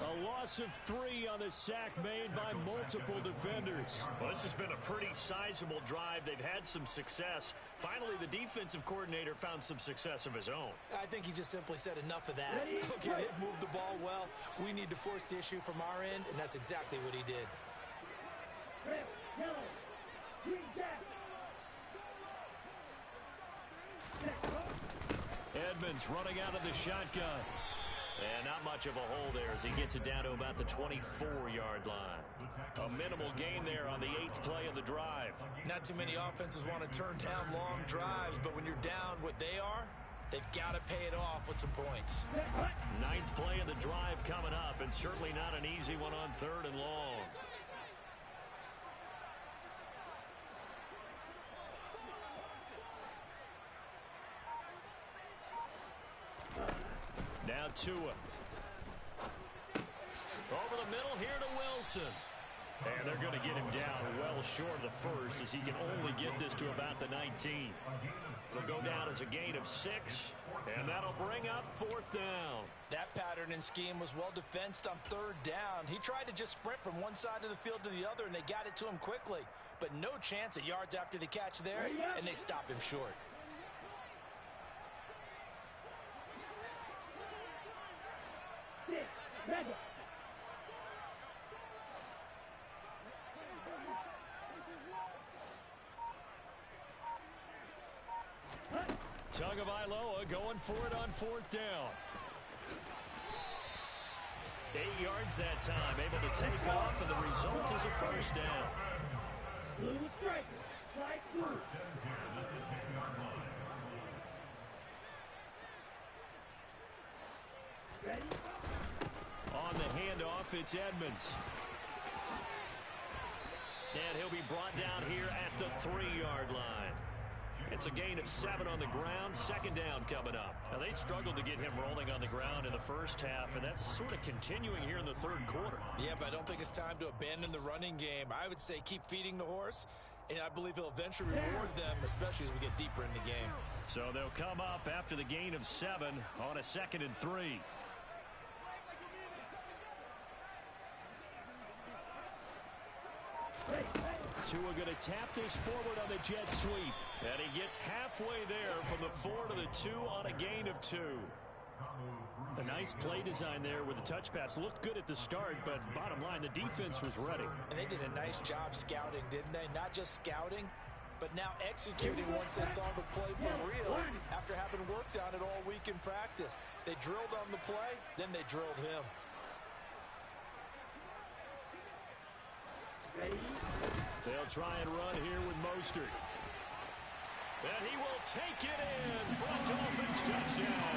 A loss of 3 on the sack made by multiple defenders. Well, this has been a pretty sizable drive. They've had some success. Finally, the defensive coordinator found some success of his own.
I think he just simply said enough of that. Look at it, move the ball well. We need to force the issue from our end, and that's exactly what he did.
Red, yellow, green, jack.
Edmonds running out of the shotgun. And not much of a hole there as he gets it down to about the 24-yard line. A minimal gain there on the 8th play of the drive.
Not too many offenses want to turn down long drives, but when you're down what they are, they've got to pay it off with some points.
9th play of the drive coming up, and certainly not an easy one on 3rd and long. Now Tua. Over the middle here to Wilson. And they're going to get him down well short of the first as he can only get this to about the 19. It'll go down as a gain of 6, and that'll bring up 4th down.
That pattern and scheme was well defensed on 3rd down. He tried to just sprint from one side of the field to the other, and they got it to him quickly. But no chance at yards after the catch there, and they stop him short.
Tagovailoa going for it on 4th down. 8 yards that time, able to take off, and the result is a first down.
Blue striker, light blue. Ready?
On the handoff, it's Edmonds. And he'll be brought down here at the 3-yard line. It's a gain of 7 on the ground. 2nd down coming up. Now, they struggled to get him rolling on the ground in the first half, and that's sort of continuing here in the 3rd quarter.
Yeah, but I don't think it's time to abandon the running game. I would say keep feeding the horse, and I believe he'll eventually reward them, especially as we get deeper in the game.
So they'll come up after the gain of 7 on a 2nd and 3. Tua going to tap this forward on the jet sweep. And he gets halfway there from the 4 to the 2 on a gain of 2. A nice play design there with the touch pass. Looked good at the start, but bottom line, the defense was ready.
And they did a nice job scouting, didn't they? Not just scouting, but now executing once they saw the play for real after having worked on it all week in practice. They drilled on the play, then they drilled him.
They'll try and run here with Mostert. And he will take it in for a Dolphins touchdown.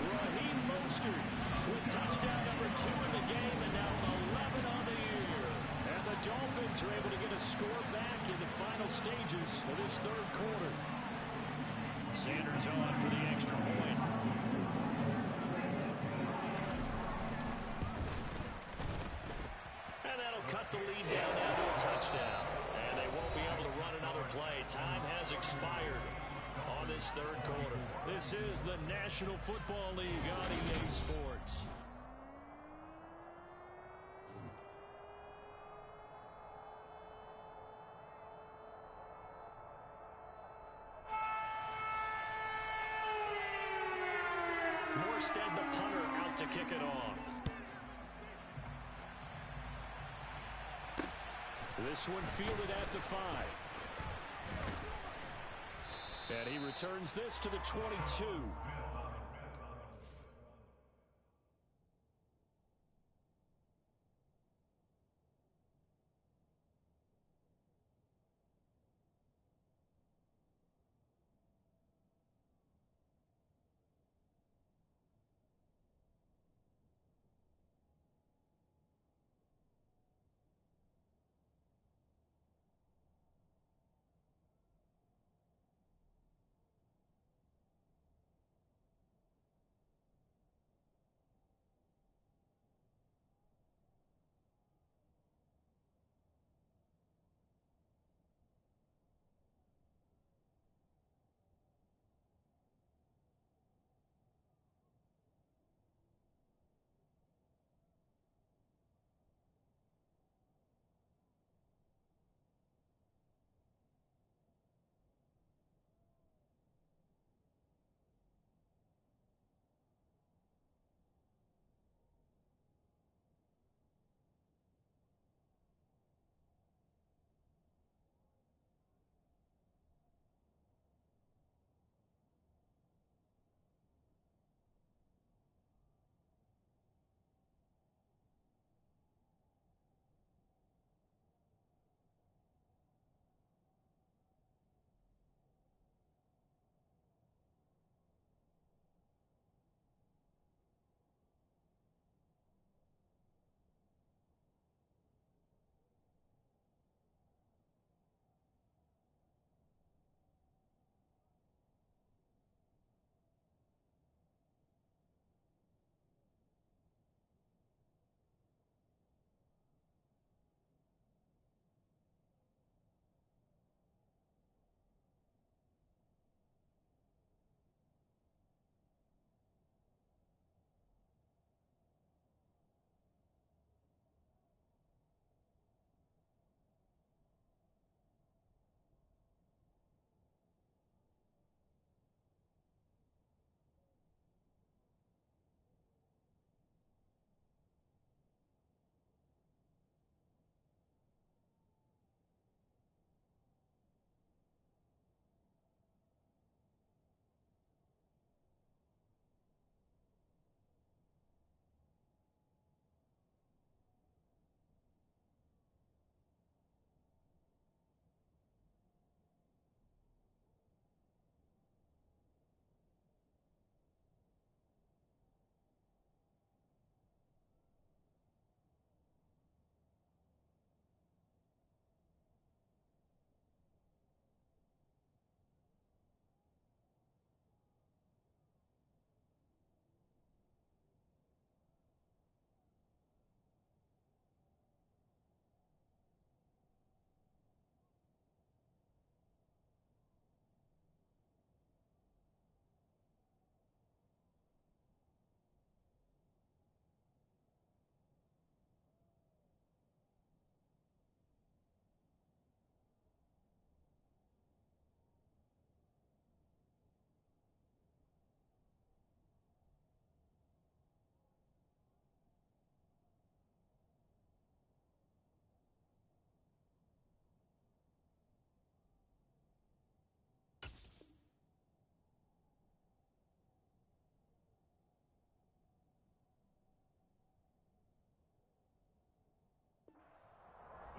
Raheem Mostert with touchdown number 2 in the game and now 11 on the year. And the Dolphins are able to get a score back in the final stages of this 3rd quarter. Sanders on for the extra point. And that'll cut the lead down now to a touchdown. And they won't be able to run another play. Time has expired on this 3rd quarter. This is the National Football League on EA Sports. Armstead, the punter, out to kick it off. This one fielded at the 5. And he returns this to the 22.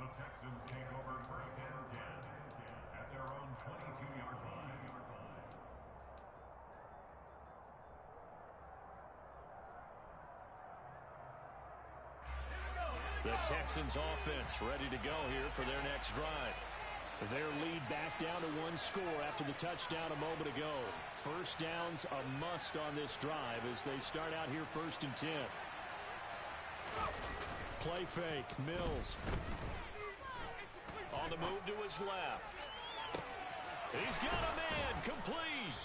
The Texans take over first and 10 at their own 22-yard line.
The Texans offense ready to go here for their next drive. Their lead back down to 1 score after the touchdown a moment ago. First down's a must on this drive as they start out here 1st and 10. Play fake, Mills. On the move to his left. He's got a man, complete.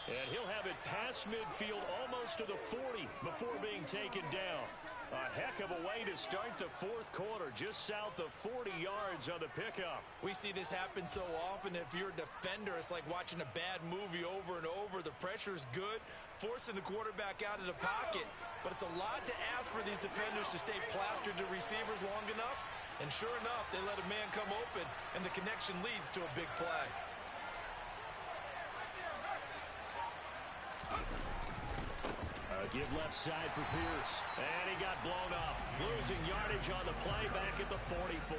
And he'll have it past midfield almost to the 40 before being taken down. A heck of a way to start the fourth quarter, just south of 40 yards on the pickup.
We see this happen so often. If you're a defender, it's like watching a bad movie over and over. The pressure's good, forcing the quarterback out of the pocket. But it's a lot to ask for these defenders to stay plastered to receivers long enough. And sure enough, they let a man come open, and the connection leads to a big play.
Give left side for Pierce. And he got blown up. Losing yardage on the play back at the 44.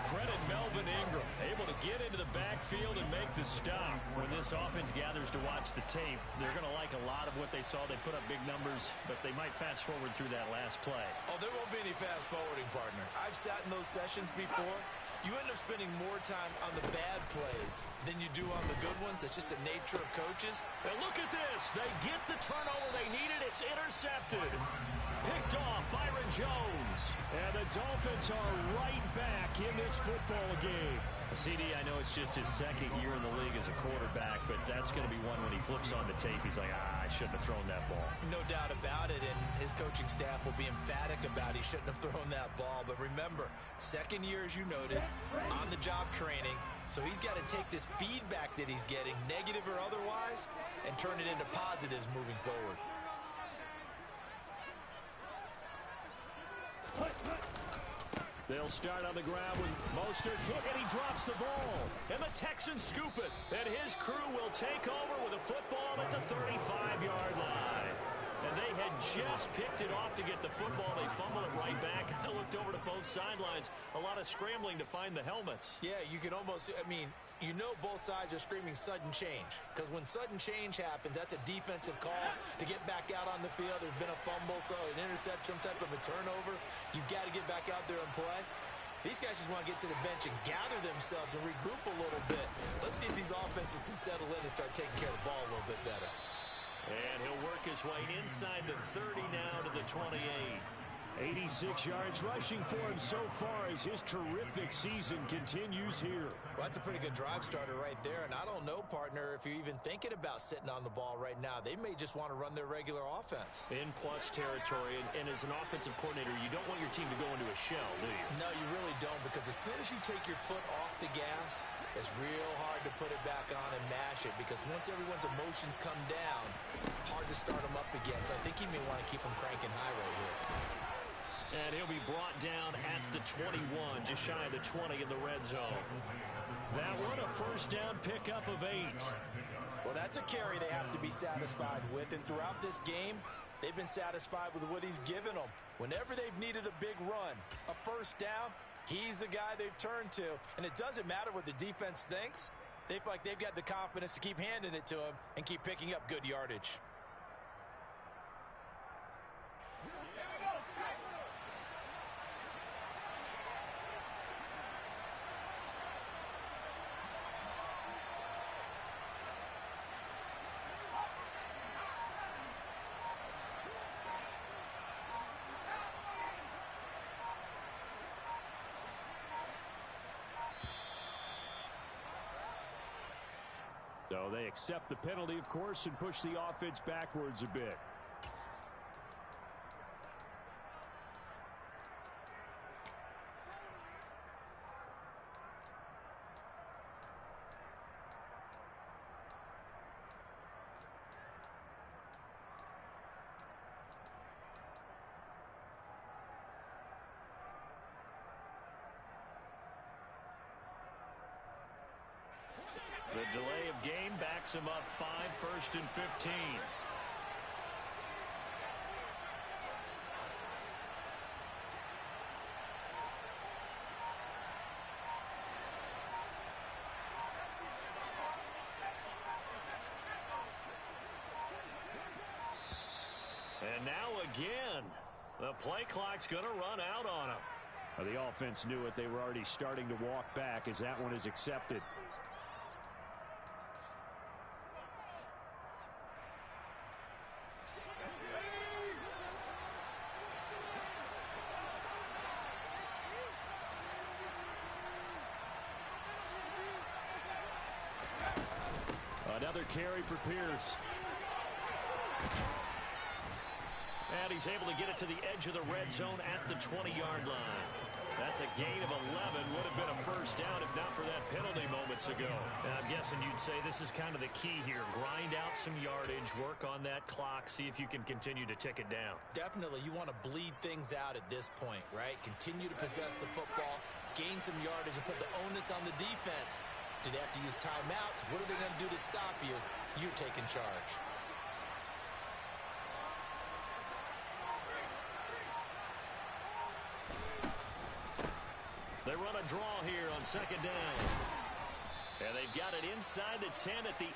Credit Melvin Ingram, able to get into the backfield and make the stop. When this offense gathers to watch the tape, they're going to like a lot of what they saw. They put up big numbers, but they might fast forward through that last play.
Oh, there won't be any fast forwarding, partner. I've sat in those sessions before. You end up spending more time on the bad plays than you do on the good ones. It's just the nature of coaches.
And look at this. They get the turnover they needed. It's intercepted. Picked off Byron Jones. And the Dolphins are right back in this football game. CD, I know it's just his second year in the league as a quarterback, but that's going to be one when he flips on the tape. He's like, I shouldn't have thrown that ball.
No doubt about it, and his coaching staff will be emphatic about he shouldn't have thrown that ball. But remember, second year, as you noted, on-the-job training. So he's got to take this feedback that he's getting, negative or otherwise, and turn it into positives moving forward.
They'll start on the ground with Mostert hit, and he drops the ball. And the Texans scoop it. And his crew will take over with a football at the 35-yard line. And they had just picked it off to get the football. They fumbled it right back. I looked over to both sidelines. A lot of scrambling to find the helmets.
Yeah, you can almost, you know both sides are screaming sudden change. Because when sudden change happens, that's a defensive call to get back out on the field. There's been a fumble, so an interception, some type of a turnover. You've got to get back out there and play. These guys just want to get to the bench and gather themselves and regroup a little bit. Let's see if these offenses can settle in and start taking care of the ball a little bit better.
And he'll work his way inside the 30 now to the 28. 86 yards rushing for him so far as his terrific season continues here.
Well, that's a pretty good drive starter right there. And I don't know, partner, if you're even thinking about sitting on the ball right now. They may just want to run their regular offense.
In plus territory. And as an offensive coordinator, you don't want your team to go into a shell, do you?
No, you really don't, because as soon as you take your foot off the gas, it's real hard to put it back on and mash it, because once everyone's emotions come down, hard to start them up again. So I think he may want to keep them cranking high right here.
And he'll be brought down at the 21, just shy of the 20 in the red zone. That one, a first down pickup of 8.
Well, that's a carry they have to be satisfied with. And throughout this game, they've been satisfied with what he's given them. Whenever they've needed a big run, a first down, he's the guy they've turned to. And it doesn't matter what the defense thinks. They feel like they've got the confidence to keep handing it to him and keep picking up good yardage.
So they accept the penalty, of course, and push the offense backwards a bit. The delay of game backs him up 5, 1st and 15. And now again, the play clock's going to run out on him. The offense knew it. They were already starting to walk back as that one is accepted. Another carry for Pierce. And he's able to get it to the edge of the red zone at the 20-yard line. That's a gain of 11. Would have been a first down if not for that penalty moments ago.
And I'm guessing you'd say this is kind of the key here. Grind out some yardage, work on that clock, see if you can continue to tick it down.
Definitely, you want to bleed things out at this point, right? Continue to possess the football, gain some yardage, and put the onus on the defense. Do they have to use timeouts? What are they going to do to stop you? You're taking charge.
They run a draw here on second down. And they've got it inside the 10 at the 8.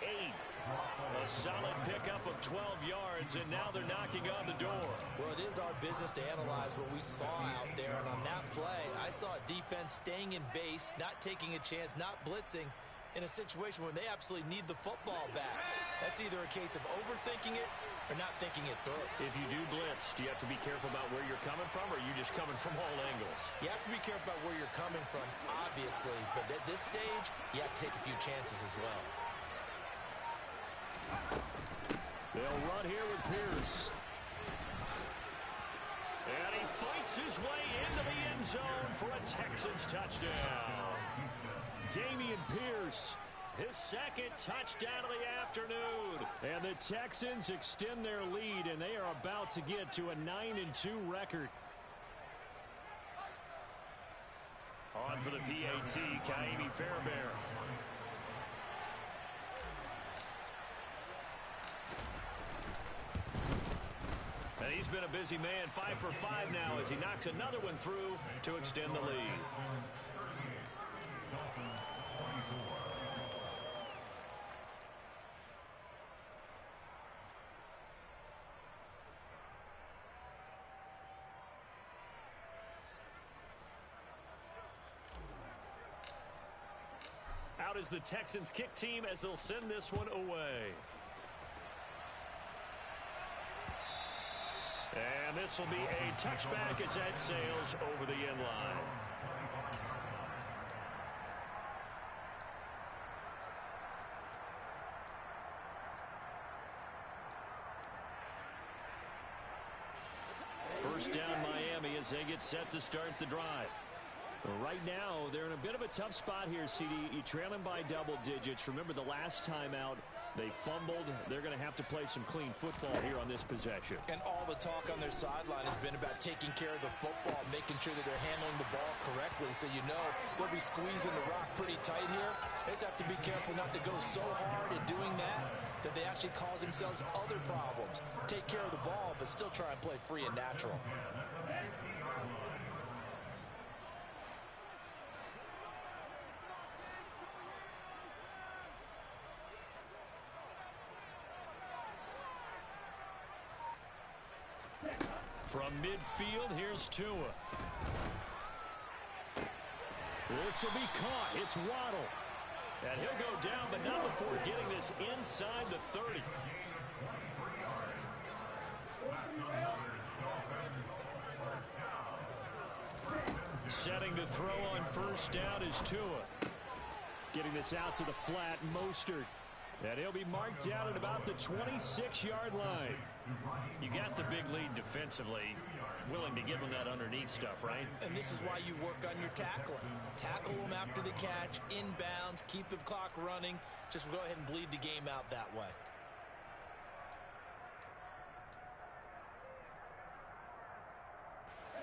A solid pickup of 12 yards, and now they're knocking on the door.
Well, it is our business to analyze what we saw out there, and on that play, I saw a defense staying in base, not taking a chance, not blitzing, in a situation where they absolutely need the football back. That's either a case of overthinking it or not thinking it through.
If you do blitz, do you have to be careful about where you're coming from, or are you just coming from all angles?
You have to be careful about where you're coming from, obviously, but at this stage, you have to take a few chances as well.
They'll run here with Pierce. And he fights his way into the end zone for a Texans touchdown. Dameon Pierce, his second touchdown of the afternoon. And the Texans extend their lead, and they are about to get to a 9-2 record. On for the PAT, Kaimi Fairbairn. And he's been a busy man, 5 for 5 now as he knocks another one through to extend the lead. Out is the Texans kick team as they'll send this one away. And this will be a touchback as that sails over the end line. First down Miami as they get set to start the drive. Right now, they're in a bit of a tough spot here, CD. You're trailing by double digits. Remember the last time out, they fumbled. They're going to have to play some clean football here on this possession.
And all the talk on their sideline has been about taking care of the football, making sure that they're handling the ball correctly. So you know they'll be squeezing the rock pretty tight here. They just have to be careful not to go so hard in doing that they actually cause themselves other problems. Take care of the ball, but still try and play free and natural.
From midfield, here's Tua. This will be caught. It's Waddle. And he'll go down, but not before getting this inside the 30. Setting to throw on first down is Tua. Getting this out to the flat, Mostert. And he'll be marked down at about the 26-yard line. You got the big lead defensively. Willing to give them that underneath stuff, right?
And this is why you work on your tackling. Tackle them after the catch, inbounds, keep the clock running. Just go ahead and bleed the game out that way.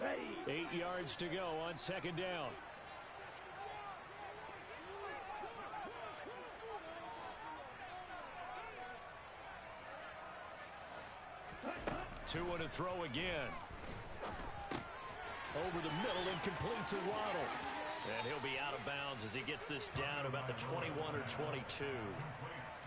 Ready.
8 yards to go on second down. Tua to throw again. Over the middle and complete to Waddle. And he'll be out of bounds as he gets this down about the 21 or 22.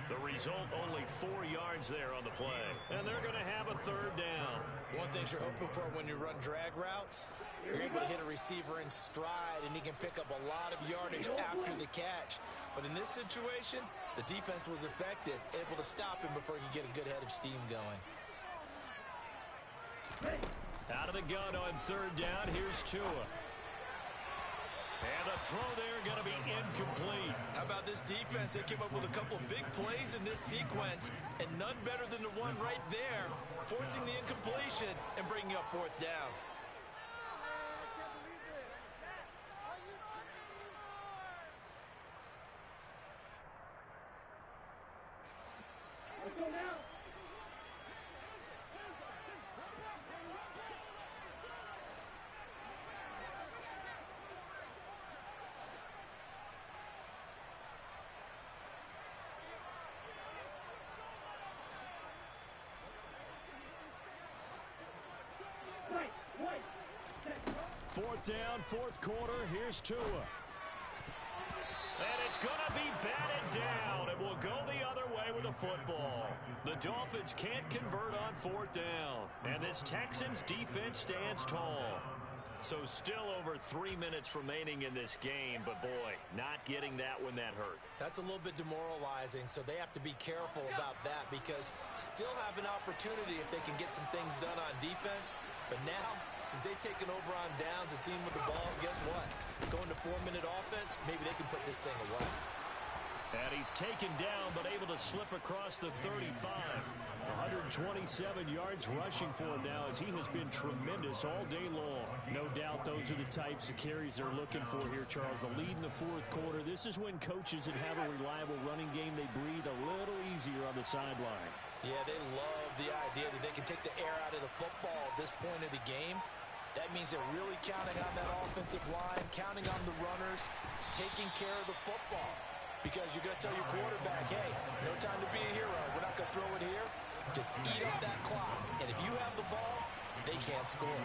The result, only 4 yards there on the play. And they're going to have a third down.
One thing you're hoping for when you run drag routes, you're able to hit a receiver in stride, and he can pick up a lot of yardage after the catch. But in this situation, the defense was effective, able to stop him before he could get a good head of steam going.
Out of the gun on third down, here's Tua. And the throw there going to be incomplete.
How about this defense? They came up with a couple of big plays in this sequence, and none better than the one right there, forcing the incompletion and bringing up fourth down.
Let's go now.
Fourth down, fourth quarter. Here's Tua. And it's going to be batted down. It will go the other way with the football. The Dolphins can't convert on fourth down. And this Texans defense stands tall. So still over 3 minutes remaining in this game. But, boy, not getting that when that hurt.
That's a little bit demoralizing, so they have to be careful about that because still have an opportunity if they can get some things done on defense. But now, since they've taken over on downs, a team with the ball, guess what? Going to 4-minute offense, maybe they can put this thing away.
And he's taken down, but able to slip across the 35. 127 yards rushing for him now as he has been tremendous all day long. No doubt those are the types of carries they're looking for here, Charles. The lead in the fourth quarter. This is when coaches that have a reliable running game, they breathe a little easier on the sideline.
Yeah, they love the idea that they can take the air out of the football at this point of the game. That means they're really counting on that offensive line, counting on the runners, taking care of the football. Because you're going to tell your quarterback, hey, no time to be a hero. We're not going to throw it here. Just eat up that clock. And if you have the ball, they can't score.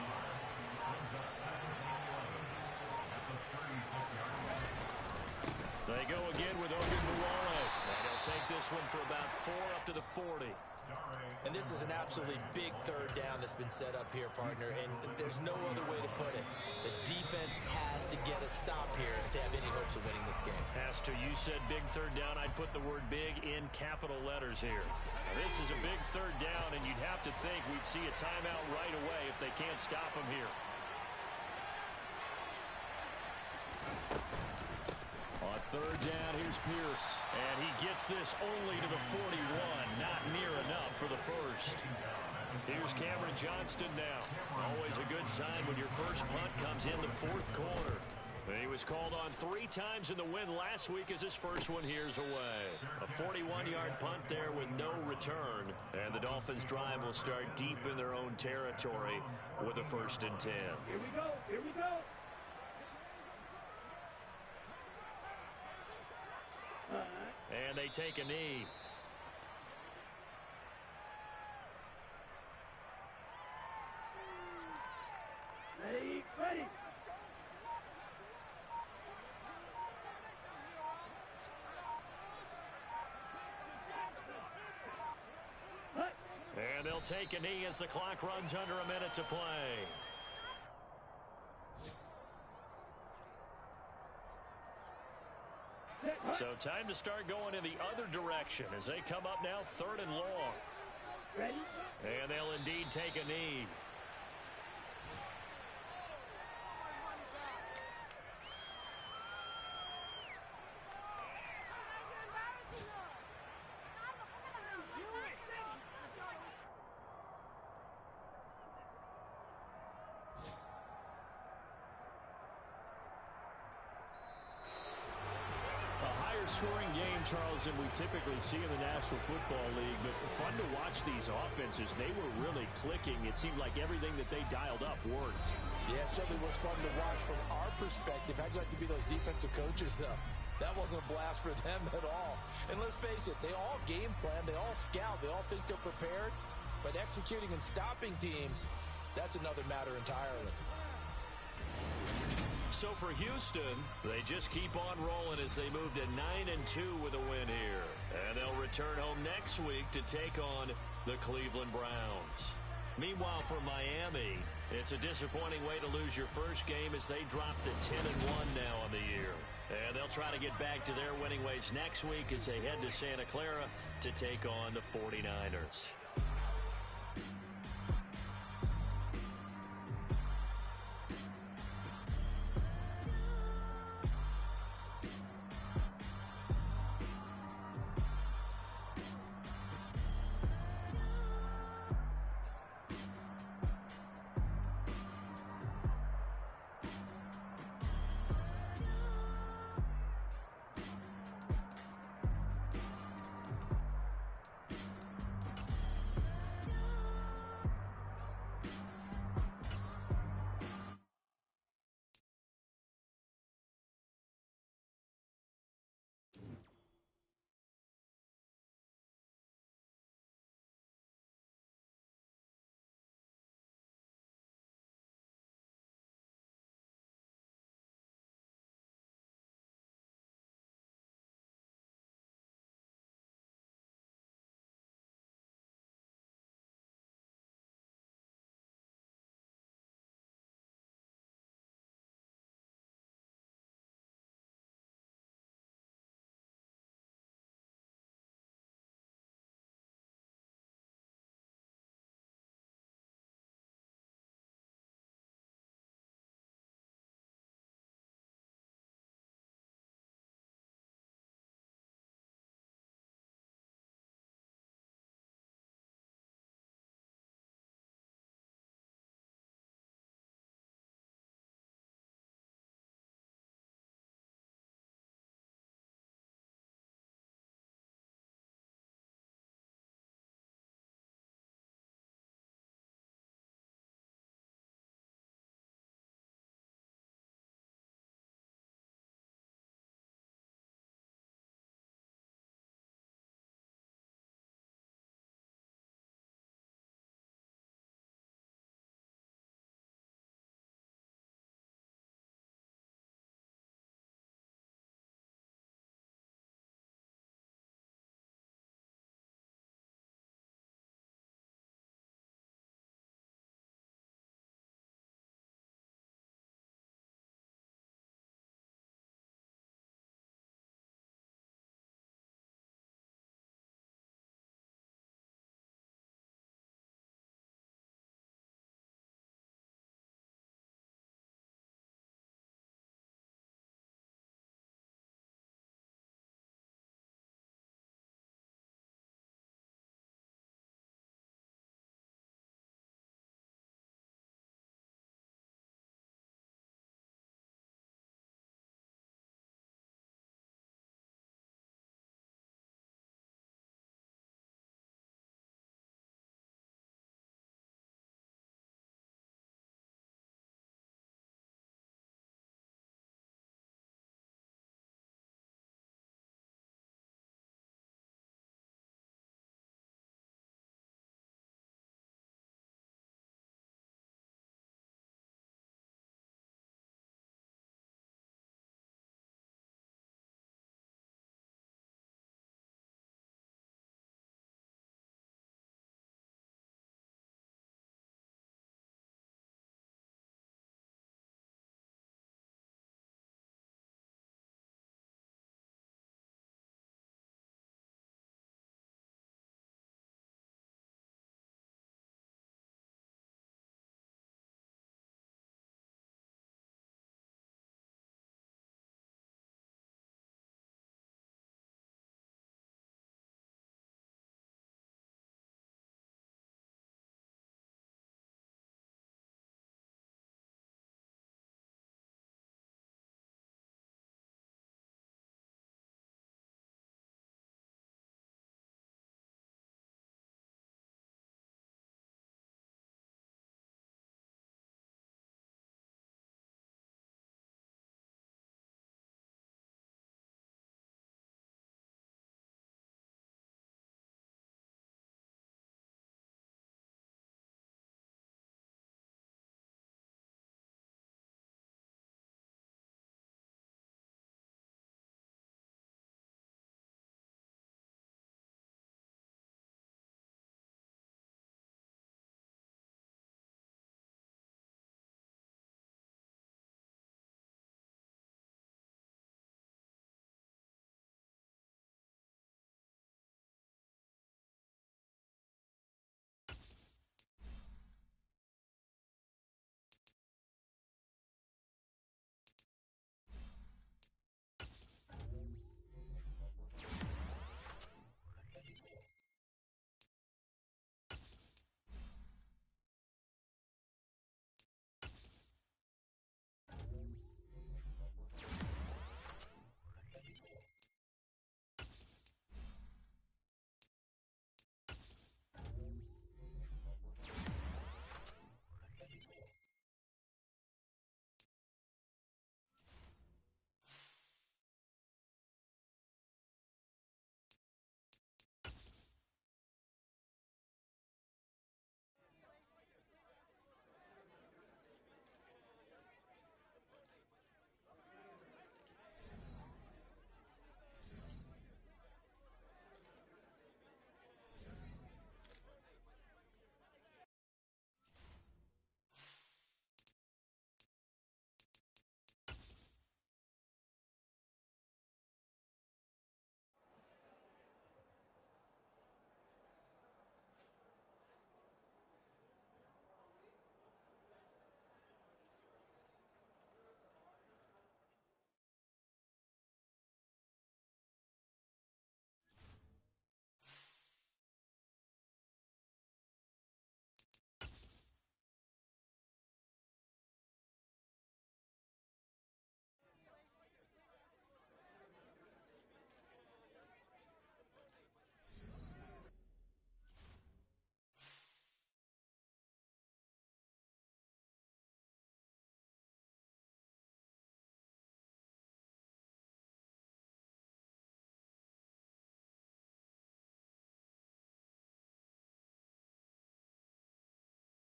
They go again with Ogunbowale. And they'll take this one for about 4 up to the 40.
And this is an absolutely big third down that's been set up here, partner. And there's no other way to put it. The defense has to get a stop here if they have any hopes of winning this game.
Has to. You said big third down. I'd put the word big in capital letters here. Now, this is a big third down, and you'd have to think we'd see a timeout right away if they can't stop them here. On third down, here's Pierce. And he gets this only to the 41. Not near enough for the first. Here's Cameron Johnston now. Always a good sign when your first punt comes in the fourth quarter. He was called on 3 times in the win last week as his first one here's away. A 41-yard punt there with no return. And the Dolphins' drive will start deep in their own territory with a 1st and 10.
Here we go. Here we go.
And they take a knee.
Ready.
And they'll take a knee as the clock runs under a minute to play. So time to start going in the other direction as they come up now 3rd and long.
Ready.
And they'll indeed take a knee. Scoring game, Charles, than we typically see in the National Football League, but fun to watch these offenses. They were really clicking. It seemed like everything that they dialed up worked.
Yeah, it certainly was fun to watch from our perspective. How'd you like to be those defensive coaches, though? That wasn't a blast for them at all. And let's face it, they all game plan, they all scout, they all think they're prepared, but executing and stopping teams, that's another matter entirely.
So for Houston, they just keep on rolling as they move to 9-2 with a win here. And they'll return home next week to take on the Cleveland Browns. Meanwhile, for Miami, it's a disappointing way to lose your first game as they drop to 10-1 now on the year. And they'll try to get back to their winning ways next week as they head to Santa Clara to take on the 49ers.